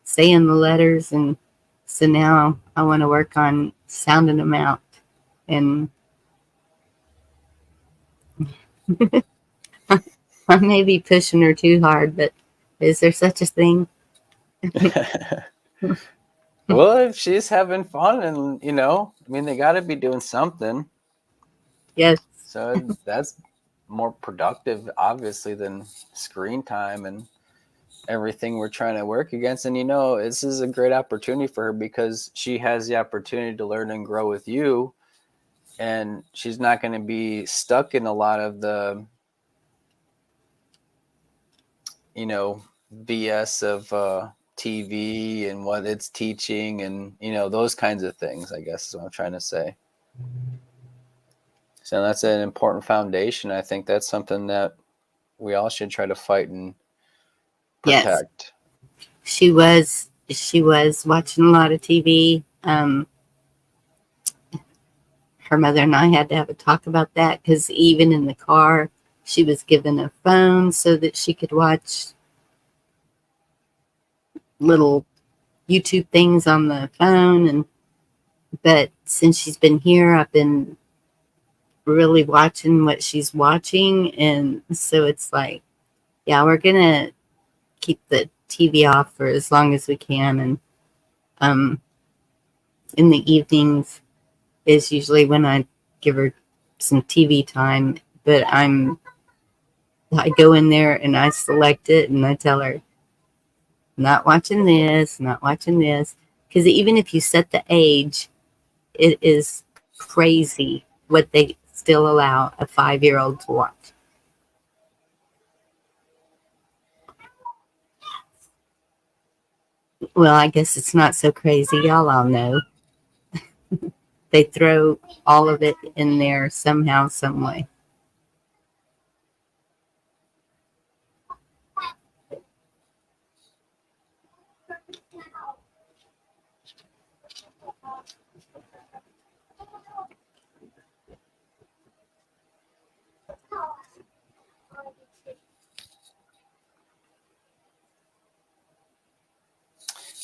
saying the letters. And so now I want to work on sounding them out. And I may be pushing her too hard, but is there such a thing? Well, if she's having fun and, I mean, they got to be doing something. Yes, So that's more productive, obviously, than screen time and everything we're trying to work against. And, this is a great opportunity for her because she has the opportunity to learn and grow with you. And she's not going to be stuck in a lot of the, you know, BS of TV and what it's teaching and, those kinds of things, I guess is what I'm trying to say. So that's an important foundation. I think that's something that we all should try to fight and yes. protect. She was watching a lot of TV. Her mother and I had to have a talk about that because even in the car, she was given a phone so that she could watch little YouTube things on the phone. And but since she's been here, I've been really watching what she's watching, and so it's like, yeah, we're gonna keep the TV off for as long as we can, and um, in the evenings is usually when I give her some TV time. But I go in there and I select it and I tell her, not watching this, not watching this. Because even if you set the age, it is crazy what they still allow a 5-year-old to watch. Well, I guess it's not so crazy. Y'all all know. They throw all of it in there somehow, some way.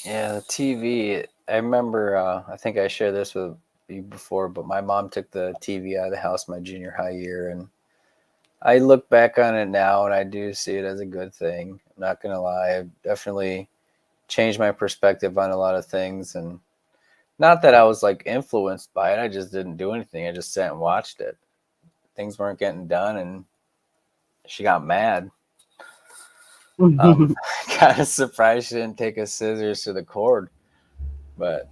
Yeah, the TV. I remember. I think I shared this with you before, but my mom took the TV out of the house my junior high year, and I look back on it now, and I do see it as a good thing. I'm not gonna lie. I've definitely changed my perspective on a lot of things, and not that I was like influenced by it. I just didn't do anything. I just sat and watched it. Things weren't getting done, and she got mad. Um, kind of surprised she didn't take a scissors to the cord, but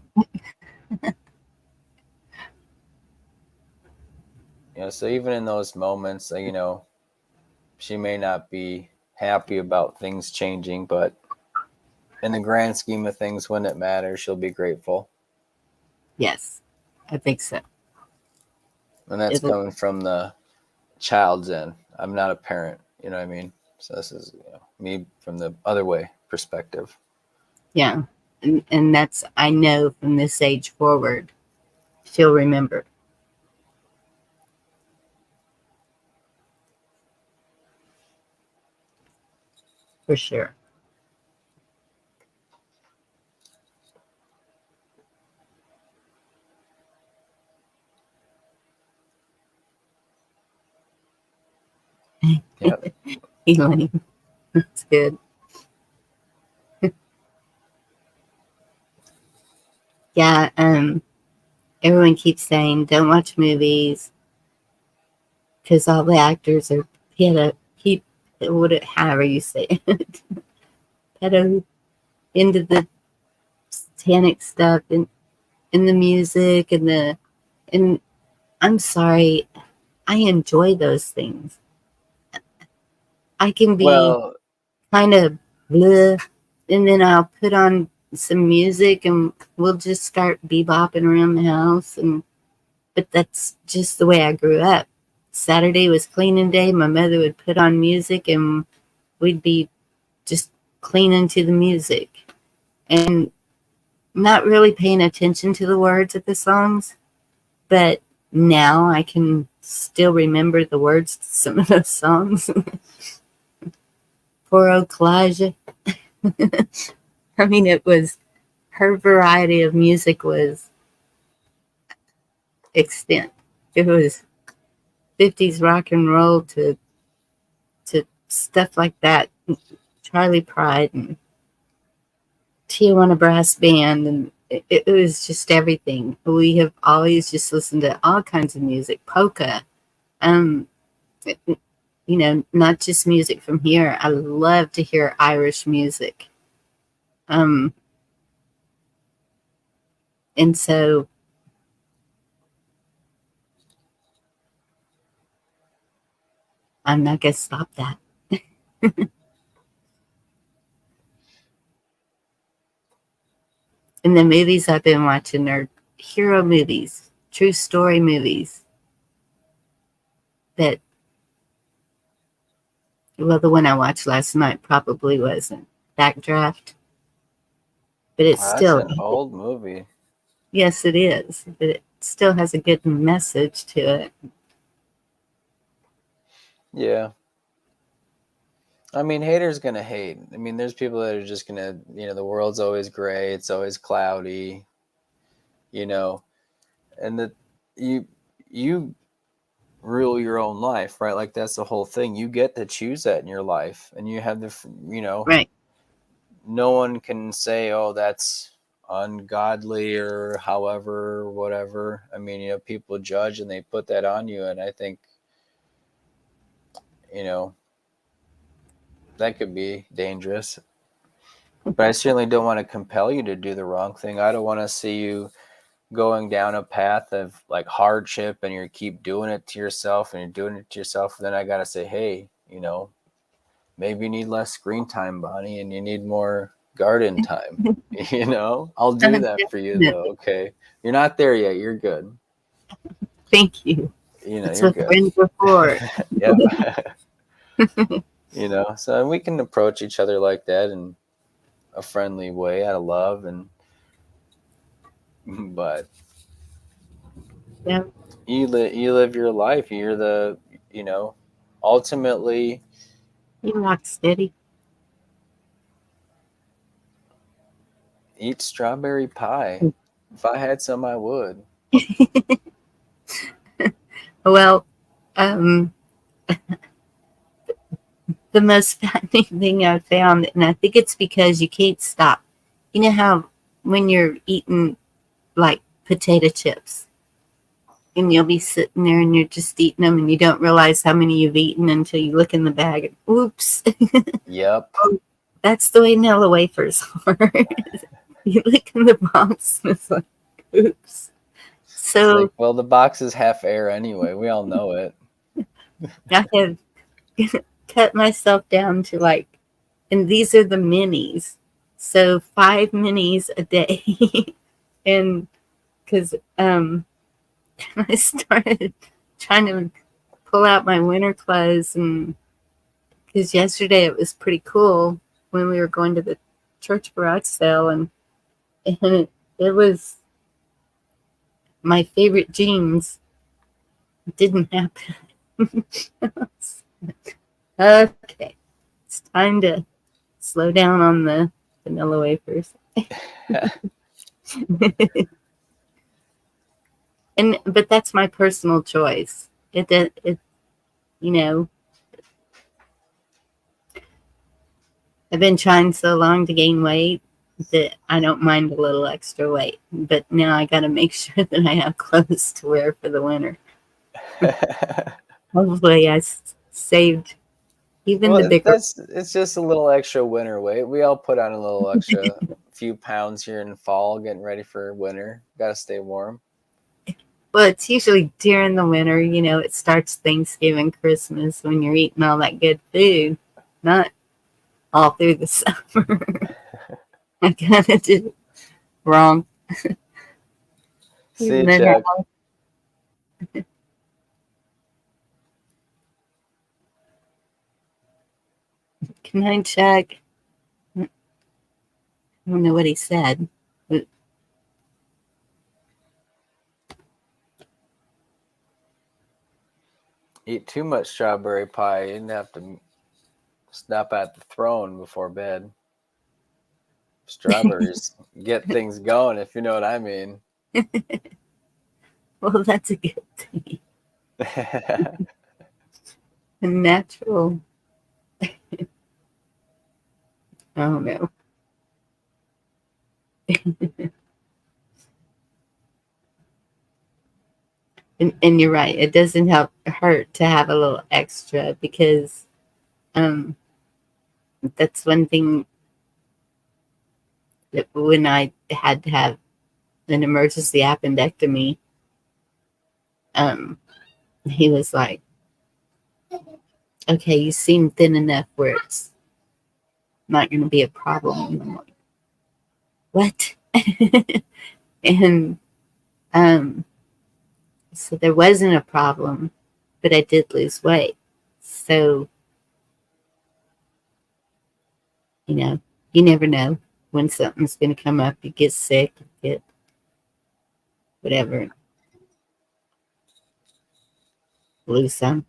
so even in those moments, she may not be happy about things changing, but in the grand scheme of things, when it matters, she'll be grateful. Yes, I think so. And that's It'll, coming from the child's end. I'm not a parent, you know what I mean? So this is me from the other way perspective. yeah. And that's, I know from this age forward, she'll remember for sure. Yeah. Elaine, that's good. Yeah, everyone keeps saying don't watch movies because all the actors are pedo, he, however you say it, pedo into the satanic stuff and in the music and I'm sorry, I enjoy those things. I can be Well, kind of bleh, and then I'll put on some music and we'll just start bebopping around the house and but that's just the way I grew up. Saturday was cleaning day. My mother would put on music and we'd be just cleaning to the music and not really paying attention to the words of the songs. But now I can still remember the words to some of those songs. Poor old Kalijah. I mean, it was her variety of music was extent. It was 50s rock and roll to stuff like that. Charlie Pride and Tijuana Brass Band, and it was just everything. We have always just listened to all kinds of music, polka, um, not just music from here. I love to hear Irish music, um, and so I'm not gonna stop that. And the movies I've been watching are hero movies, true story movies. That well, the one I watched last night probably wasn't Backdraft, but it's that's still an old movie. yes, it is, but it still has a good message to it. Yeah. I mean, haters gonna hate. I mean, there's people that are just gonna, the world's always gray, it's always cloudy, you know, and that you you rule your own life, right? Like that's the whole thing. You get to choose that in your life, and you have Right. no one can say, "Oh, that's ungodly" or however, whatever. I mean, people judge and they put that on you, and I think, you know, that could be dangerous. But I certainly don't want to compel you to do the wrong thing. I don't want to see you going down a path of like hardship and you keep doing it to yourself and you're doing it to yourself. Then I got to say, hey, maybe you need less screen time, Bonnie, and you need more garden time. I'll do that for you though. Definitely. Okay. You're not there yet. You're good. Thank you. That's You're what good. friends are for. Yep. So we can approach each other like that in a friendly way out of love but Yeah, you live your life. You're the, you know, ultimately, you rock steady. Eat strawberry pie. If I had some, I would. Well, um, the most fattening thing I found, and I think it's because you can't stop. You know how when you're eating like potato chips, and you'll be sitting there and you're just eating them, and you don't realize how many you've eaten until you look in the bag and oops. Yep. That's the way Nilla wafers are. You look in the box and it's like, oops. It's like, So well, the box is half air anyway. We all know it. I have cut myself down to like, and these are the minis. So 5 minis a day. And because I started trying to pull out my winter clothes, and because yesterday it was pretty cool when we were going to the church garage sale, and it was my favorite jeans didn't happen. Okay, it's time to slow down on the vanilla wafers. And but that's my personal choice. It you know, I've been trying so long to gain weight that I don't mind a little extra weight. But now I got to make sure that I have clothes to wear for the winter. Hopefully, saved even the Well, bigger. it's just a little extra winter weight. We all put on a little extra few pounds here in fall, getting ready for winter. Got to stay warm. Well, it's usually during the winter. You know, it starts Thanksgiving, Christmas when you're eating all that good food, not all through the summer. I kind of did wrong. See Even you, though Chuck. now, can I check? I don't know what he said. But Eat too much strawberry pie, you'd have to stop at the throne before bed. Strawberries get things going, if you know what I mean. well, that's a good thing. A natural. I don't know. And you're right. It doesn't help hurt to have a little extra because um, that's one thing that when I had to have an emergency appendectomy, um, he was like, "Okay, you seem thin enough where it's not going to be a problem." And I'm like, "What?" And um, so there wasn't a problem, but I did lose weight. So you know, you never know when something's going to come up. You get sick, you get whatever, lose some.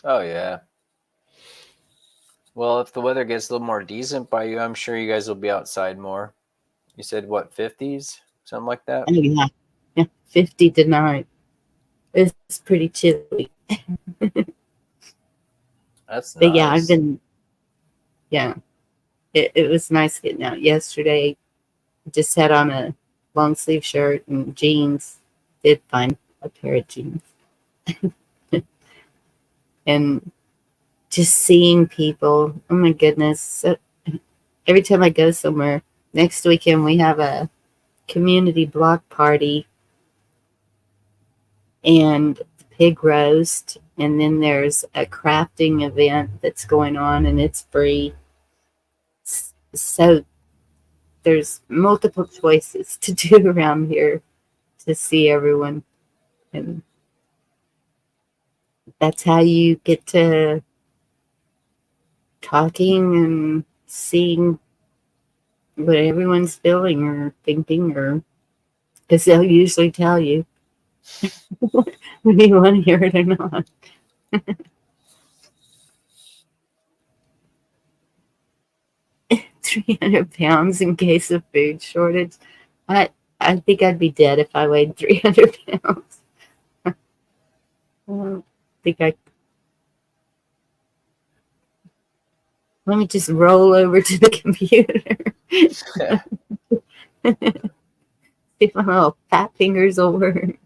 Oh, yeah. Well, if the weather gets a little more decent by you, I'm sure you guys will be outside more. You said what, 50s? Something like that? Oh, yeah. Yeah, 50 tonight. It's pretty chilly. That's But yeah, I've nice. been, yeah, it was nice getting out yesterday. Just had on a long sleeve shirt and jeans. Did find a pair of jeans. And just seeing people, oh my goodness. So, every time I go somewhere, next weekend we have a community block party and pig roast, and then there's a crafting event that's going on and it's free. So there's multiple choices to do around here to see everyone, and that's how you get to talking and seeing what everyone's feeling or thinking, or because they'll usually tell you whether you want to hear it or not. 300 pounds in case of food shortage. I I think I'd be dead if I weighed 300 pounds. I don't think I. Let me just roll over to the computer. See if my little fat fingers will work.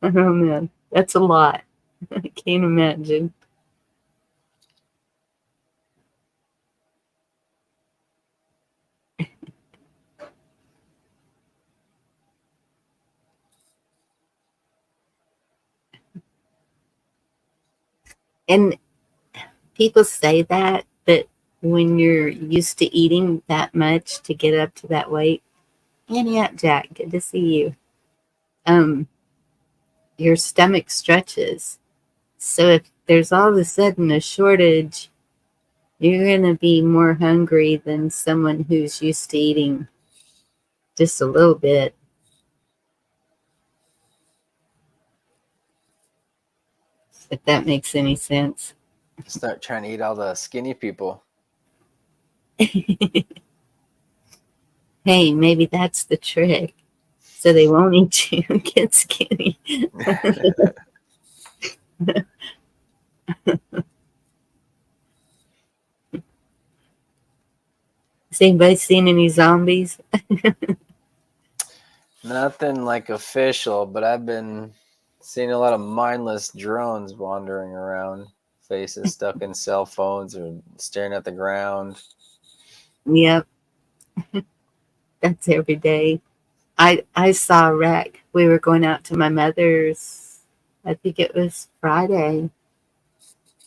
Oh man, that's a lot. I can't imagine. And people say that, but when you're used to eating that much to get up to that weight, and yeah, Jack, good to see you. Um, your stomach stretches. So if there's all of a sudden a shortage, you're gonna be more hungry than someone who's used to eating just a little bit. If that makes any sense. Start trying to eat all the skinny people. Hey, maybe that's the trick. So they won't eat you and get skinny. Has anybody seen any zombies? Nothing like official, but I've been seeing a lot of mindless drones wandering around, faces stuck in cell phones or staring at the ground. Yep, that's every day. I saw a wreck. We were going out to my mother's. I think it was Friday,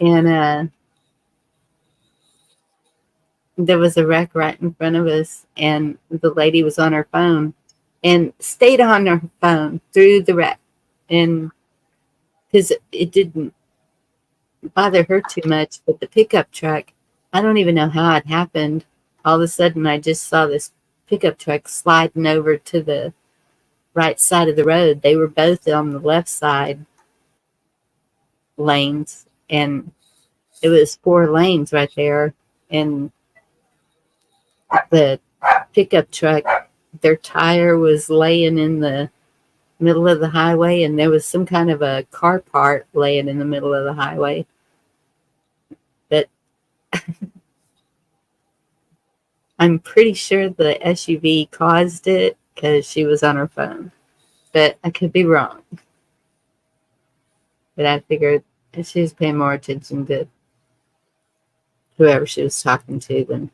and there was a wreck right in front of us, and the lady was on her phone and stayed on her phone through the wreck, and because it didn't bother her too much, but the pickup truck, I don't even know how it happened. All of a sudden, I just saw this pickup truck sliding over to the right side of the road. They were both on the left side lanes, and it was 4 lanes right there. And the pickup truck, their tire was laying in the middle of the highway, and there was some kind of a car part laying in the middle of the highway. But I'm pretty sure the SUV caused it because she was on her phone. But I could be wrong. But I figured she was paying more attention to whoever she was talking to than.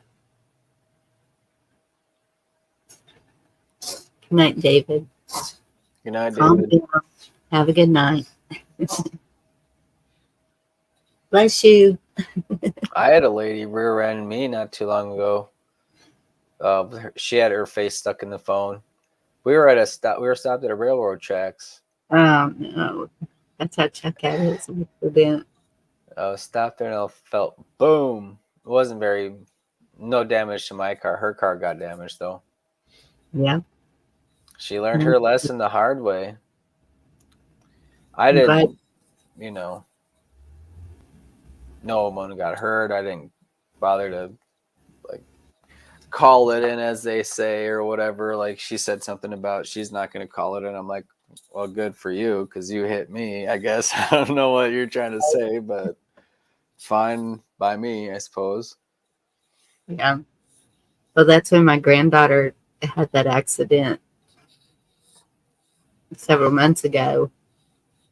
Good night, David. Good night, Calm David. down. Have a good night. Bless you. I had a lady rear-ended me not too long ago. She had her face stuck in the phone. We were at a stop. We were stopped at a railroad tracks. No. That's how Chuck had his accident. Stopped there and I felt boom. It wasn't very, no damage to my car. Her car got damaged though. Yeah. She learned I'm her lesson the hard way. I glad. didn't, you know, no one got hurt. I didn't bother to like call it in, as they say, or whatever. Like she said something about she's not going to call it in. I'm like, well, good for you because you hit me. I guess I don't know what you're trying to say, but fine by me, I suppose. Yeah. Well, that's when my granddaughter had that accident several months ago.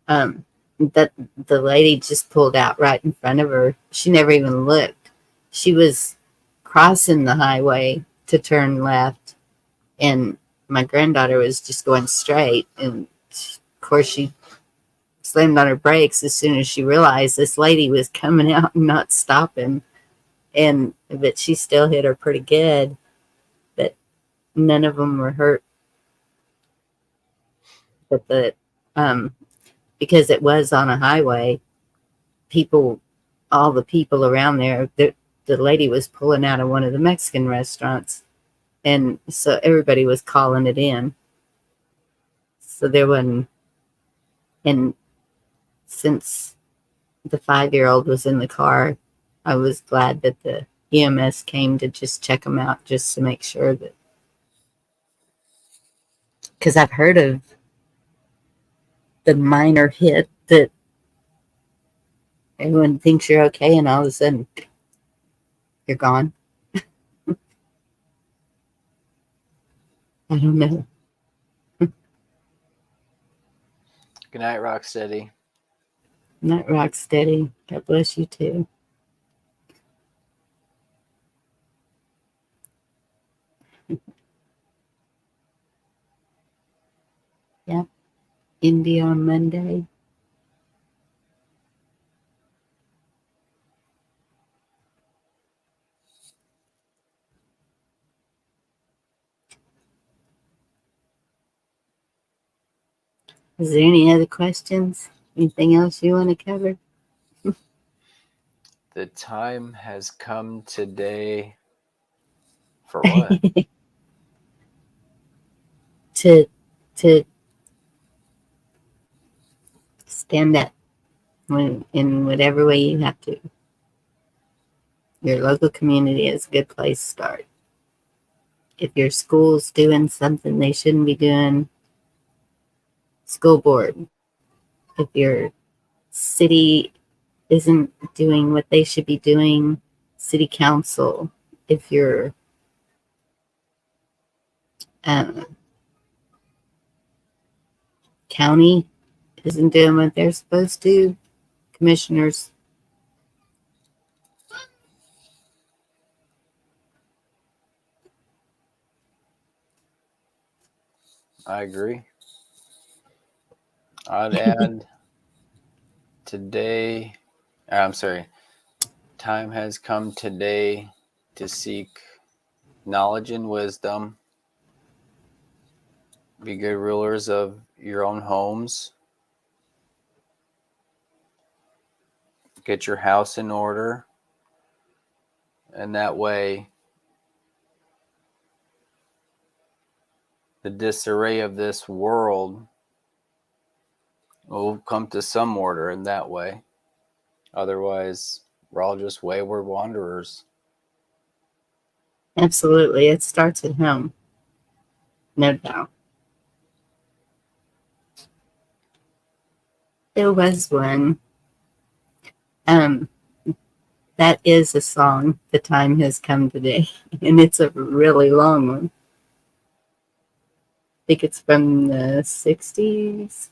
Um, that the lady just pulled out right in front of her. She never even looked. She was crossing the highway to turn left, and my granddaughter was just going straight. And of course, she slammed on her brakes as soon as she realized this lady was coming out and not stopping. And but she still hit her pretty good. But none of them were hurt. But the because it was on a highway, people, all the people around there, the lady was pulling out of one of the Mexican restaurants, and so everybody was calling it in. So there wasn't, and since the 5-year-old was in the car, I was glad that the EMS came to just check them out just to make sure that, because I've heard of the minor hit that everyone thinks you're okay and all of a sudden you're gone. I don't know. Good night, Rocksteady. Not rock steady. God bless you too. Yep. India on Monday. Is there any other questions? Anything else you want to cover? The time has come today. For what? to to stand up in whatever way you have to. Your local community is a good place to start. If your school's doing something they shouldn't be doing, school board. If your city isn't doing what they should be doing, city council. If your uh, county isn't doing what they're supposed to, commissioners. I agree. I'd add today. I'm sorry. Time has come today to seek knowledge and wisdom. Be good rulers of your own homes. Get your house in order. And that way, the disarray of this world will come to some order in that way. Otherwise, we're all just wayward wanderers. Absolutely. It starts at home. No doubt. There was one. Um, that is a song, The Time Has Come Today. And it's a really long one. I think it's from the 60s.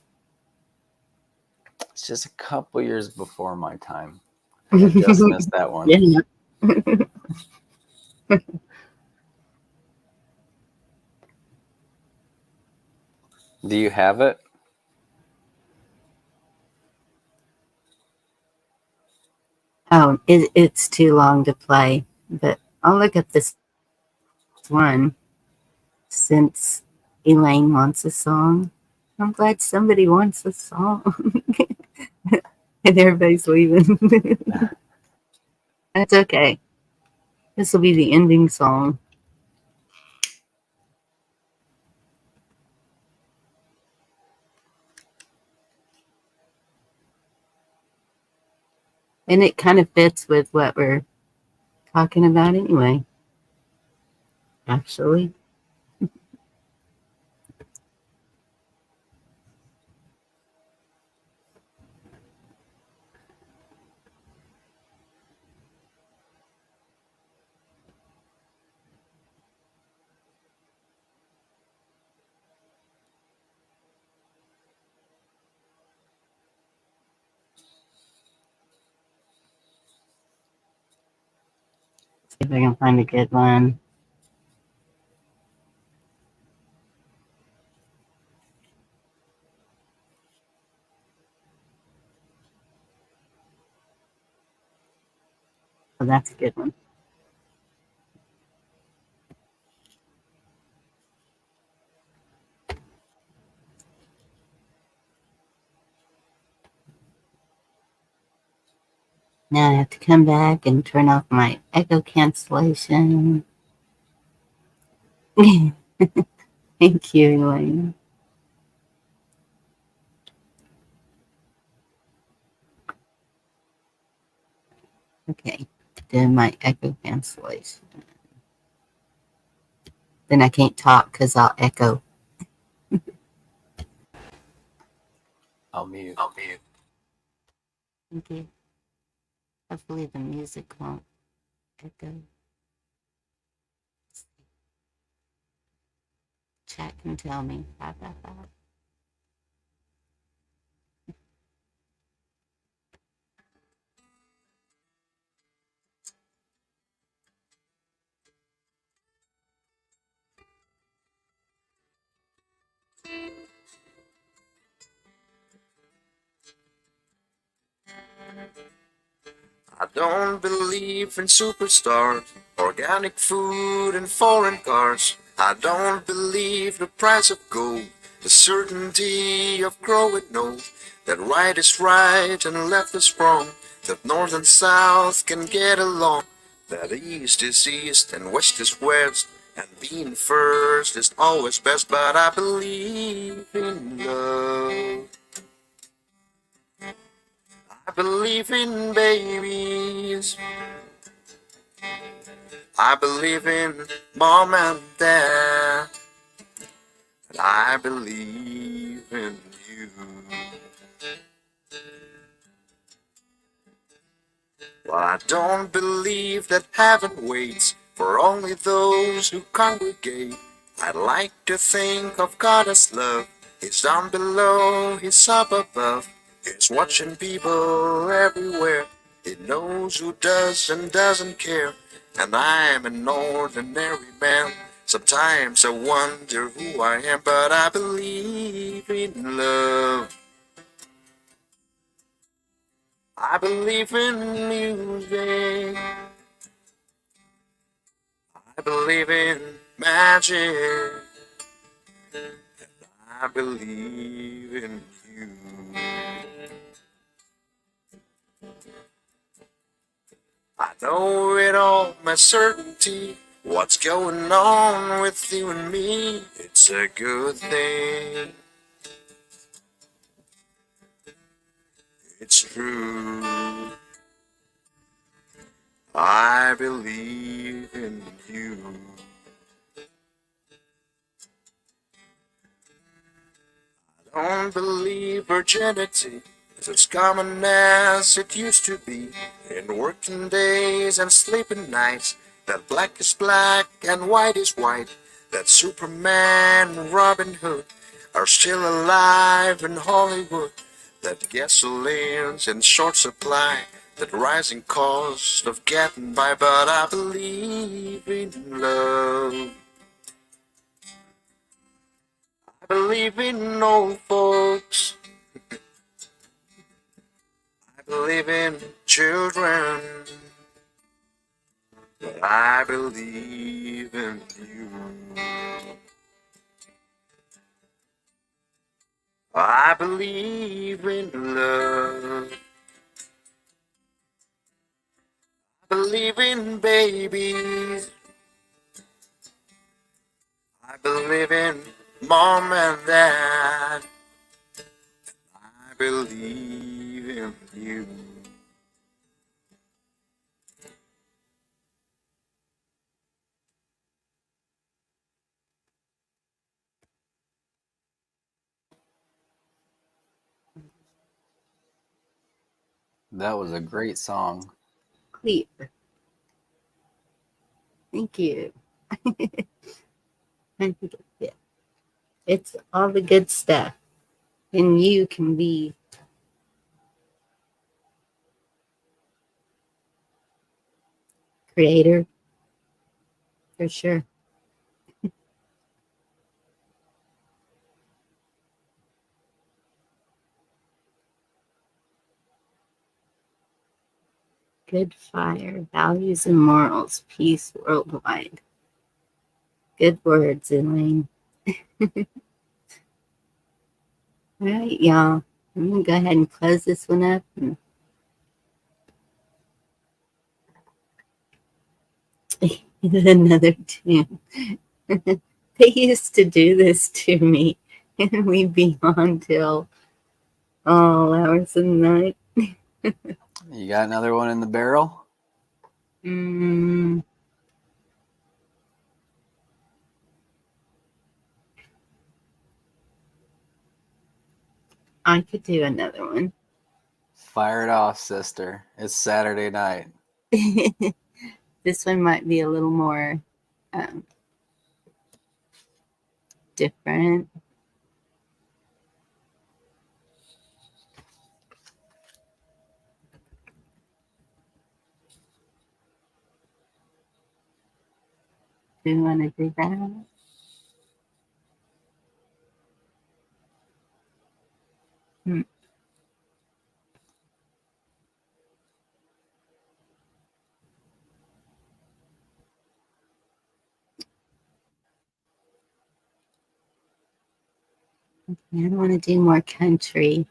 It's just a couple years before my time. I think I just missed that one. Yeah. Do you have it? Oh, it's too long to play, but I'll look up this one since Elaine wants a song. I'm glad somebody wants a song. And everybody's leaving. That's okay. This will be the ending song. And it kind of fits with what we're talking about anyway, actually. See if I can find a good one. Oh, that's a good one. Now I have to come back and turn off my echo cancellation. Thank you, Elaine. Okay. doing my echo cancellation. Then I can't talk because I'll echo. I'll mute. Thank you. Hopefully the music won't echo. Chat can tell me. Bye, bye, bye. I don't believe in superstars, organic food and foreign cars. I don't believe the price of gold, the certainty of growing old, that right is right and left is wrong, that north and south can get along, that east is east and west is west, and being first is always best, but I believe in love. I believe in babies. I believe in mom and dad. And I believe in you. Well, I don't believe that heaven waits for only those who congregate. I like to think of God as love. He's down below, he's up above. He's watching people everywhere. He knows who does and doesn't care. And I'm an ordinary man. Sometimes I wonder who I am, but I believe in love. I believe in music. I believe in magic. I believe in you. I know it all, my certainty. What's going on with you and me? It's a good thing. It's true. I believe in you. I don't believe virginity is as common as it used to be. In working days and sleeping nights, that black is black and white is white, that Superman and Robin Hood are still alive in Hollywood, that gasoline's in short supply, that rising cost of getting by, but I believe in love. I believe in old folks. I believe in children. But I believe in you. I believe in love. I believe in babies. I believe in mom and dad. I believe in you. That was a great song. Clear. Thank you. Yeah. It's all the good stuff. And you can be creator for sure. Good fire, values and morals, peace worldwide. Good words, Elaine. All right, y'all. I'm going to go ahead and close this one up. And another tune. They used to do this to me, and we'd be on till all hours of the night. You got another one in the barrel? Mm, I could do another one. Fire it off, sister. It's Saturday night. This one might be a little more different. Do you want to do that? Hmm. Okay, I want to do more country.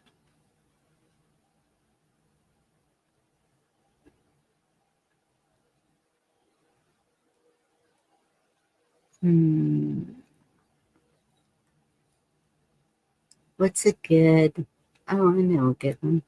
What's a good? Oh, I know a good one.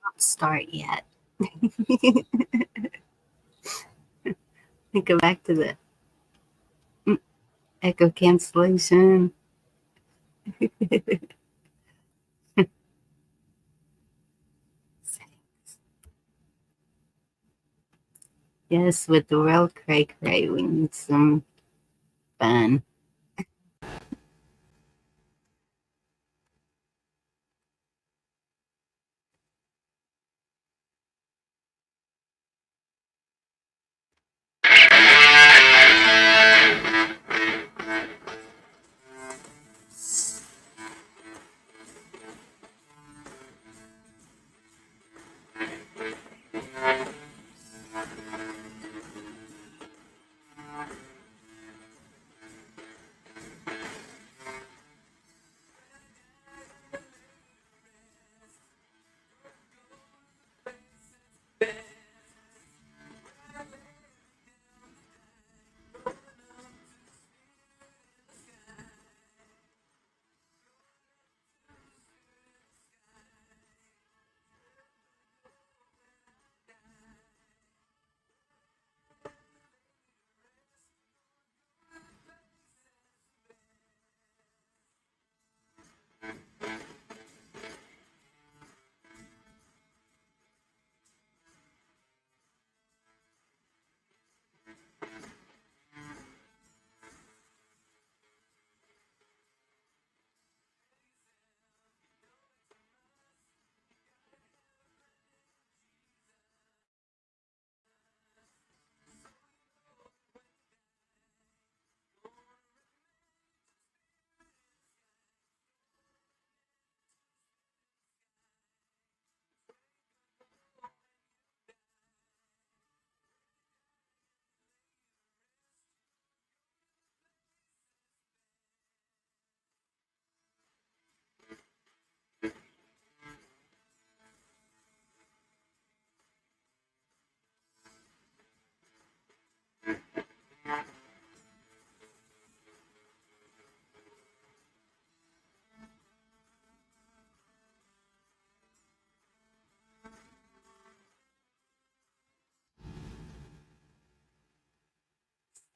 Not start yet. Go back to the echo cancellation. Yes, with the real cray cray, we need some fun.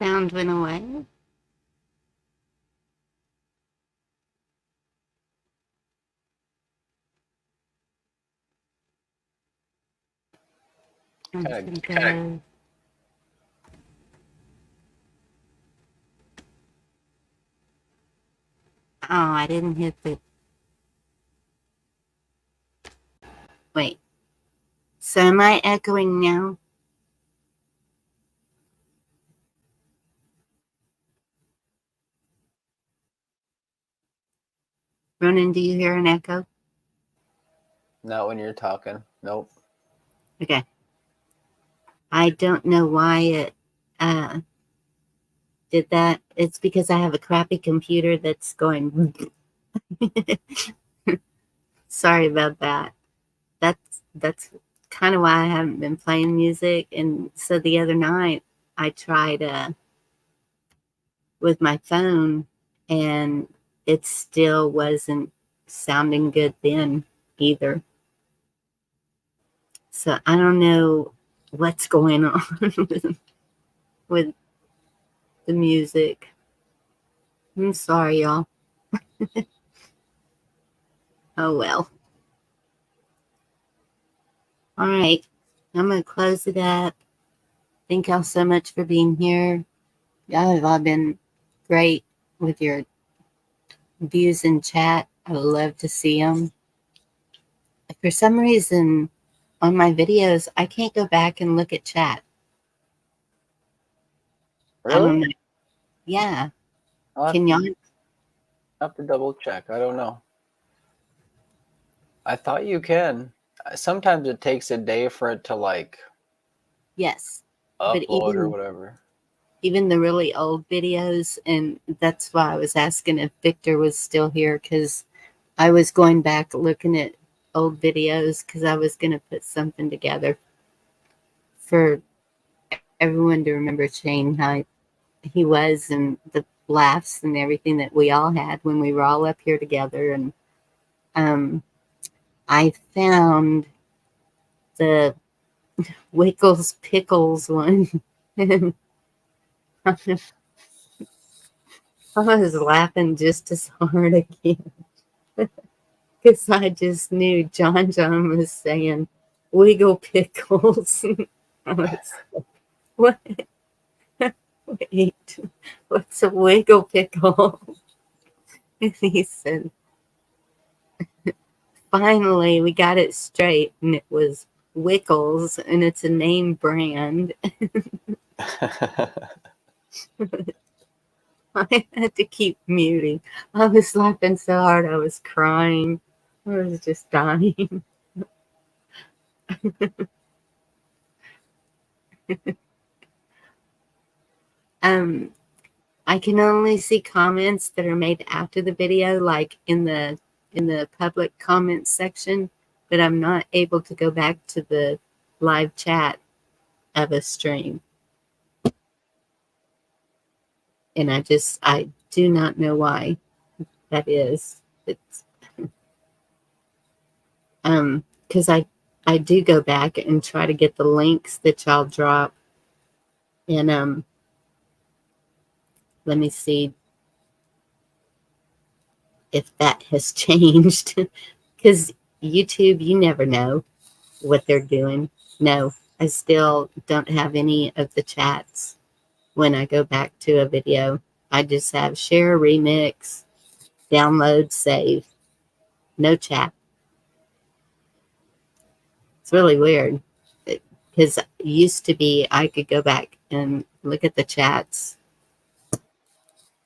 Sound went away. I'm just gonna go. Oh, I didn't hit the. Wait. So am I echoing now? Ronan, do you hear an echo? Not when you're talking. Nope. Okay. I don't know why it did that. It's because I have a crappy computer that's going. Sorry about that. That's kind of why I haven't been playing music. And so the other night I tried with my phone, and it still wasn't sounding good then either. So I don't know what's going on with the music. I'm sorry, y'all. Oh well. All right. I'm going to close it up. Thank y'all so much for being here. Y'all have all been great with your views in chat. I love to see them. For some reason, on my videos, I can't go back and look at chat. I don't know. Really? Yeah. I'll Can y'all? have to double check. I don't know. I thought you can. Sometimes it takes a day for it to like Yes. But upload or whatever. even the really old videos, and that's why I was asking if Victor was still here, because I was going back looking at old videos because I was going to put something together for everyone to remember Shane, how he was, and the laughs and everything that we all had when we were all up here together. And I found the Wickles Pickles one. And I was laughing just as hard again because I just knew John was saying Wiggle Pickles. I was like, what? Wait, what's a Wiggle Pickle? And he said, finally, we got it straight, and it was Wickles, and it's a name brand. I had to keep muting. I was laughing so hard I was crying. I was just dying. I can only see comments that are made after the video, like in the public comments section, but I'm not able to go back to the live chat of a stream. And I do not know why that is. It's because I do go back and try to get the links that y'all drop. And let me see if that has changed. Because YouTube, you never know what they're doing. No, I still don't have any of the chats when I go back to a video. I just have share, remix, download, save. No chat. It's really weird. Because it used to be I could go back and look at the chats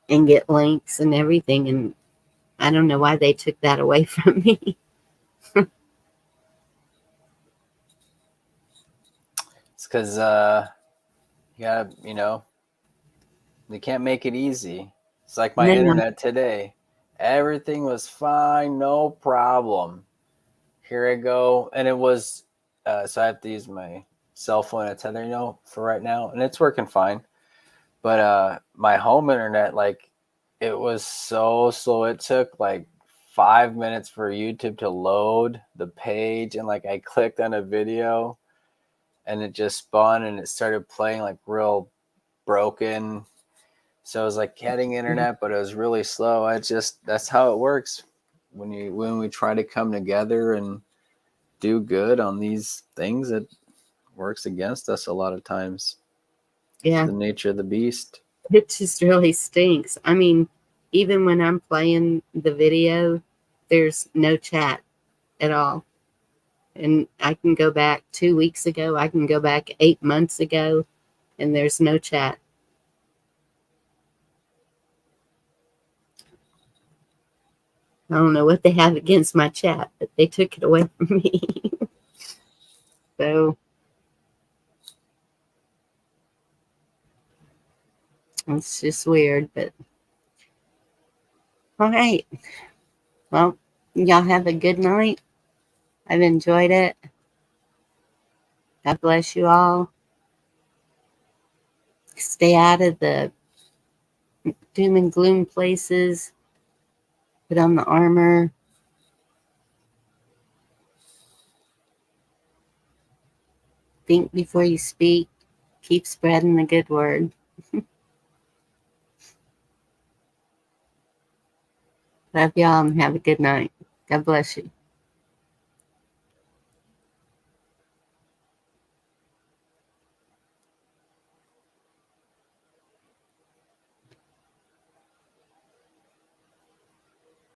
and get links and everything. And I don't know why they took that away from me. It's because you gotta, they can't make it easy. It's like my No, internet today. Everything was fine, no problem. Here I go, and it was so I have to use my cell phone at tether, for right now, and it's working fine. But my home internet, like, it was so slow. It took like 5 minutes for YouTube to load the page, and like I clicked on a video, and it just spun and it started playing like real broken. So it was like getting internet, but it was really slow. That's how it works when we try to come together and do good on these things. It works against us a lot of times. yeah, It's the nature of the beast. it just really stinks. I mean, even when I'm playing the video, there's no chat at all. And I can go back 2 weeks ago, I can go back 8 months ago, and there's no chat. I don't know what they have against my chat, but they took it away from me. So It's just weird, but all right. Well, y'all have a good night. I've enjoyed it. God bless you all. Stay out of the doom and gloom places. Put on the armor. Think before you speak. Keep spreading the good word. Love y'all and have a good night. God bless you.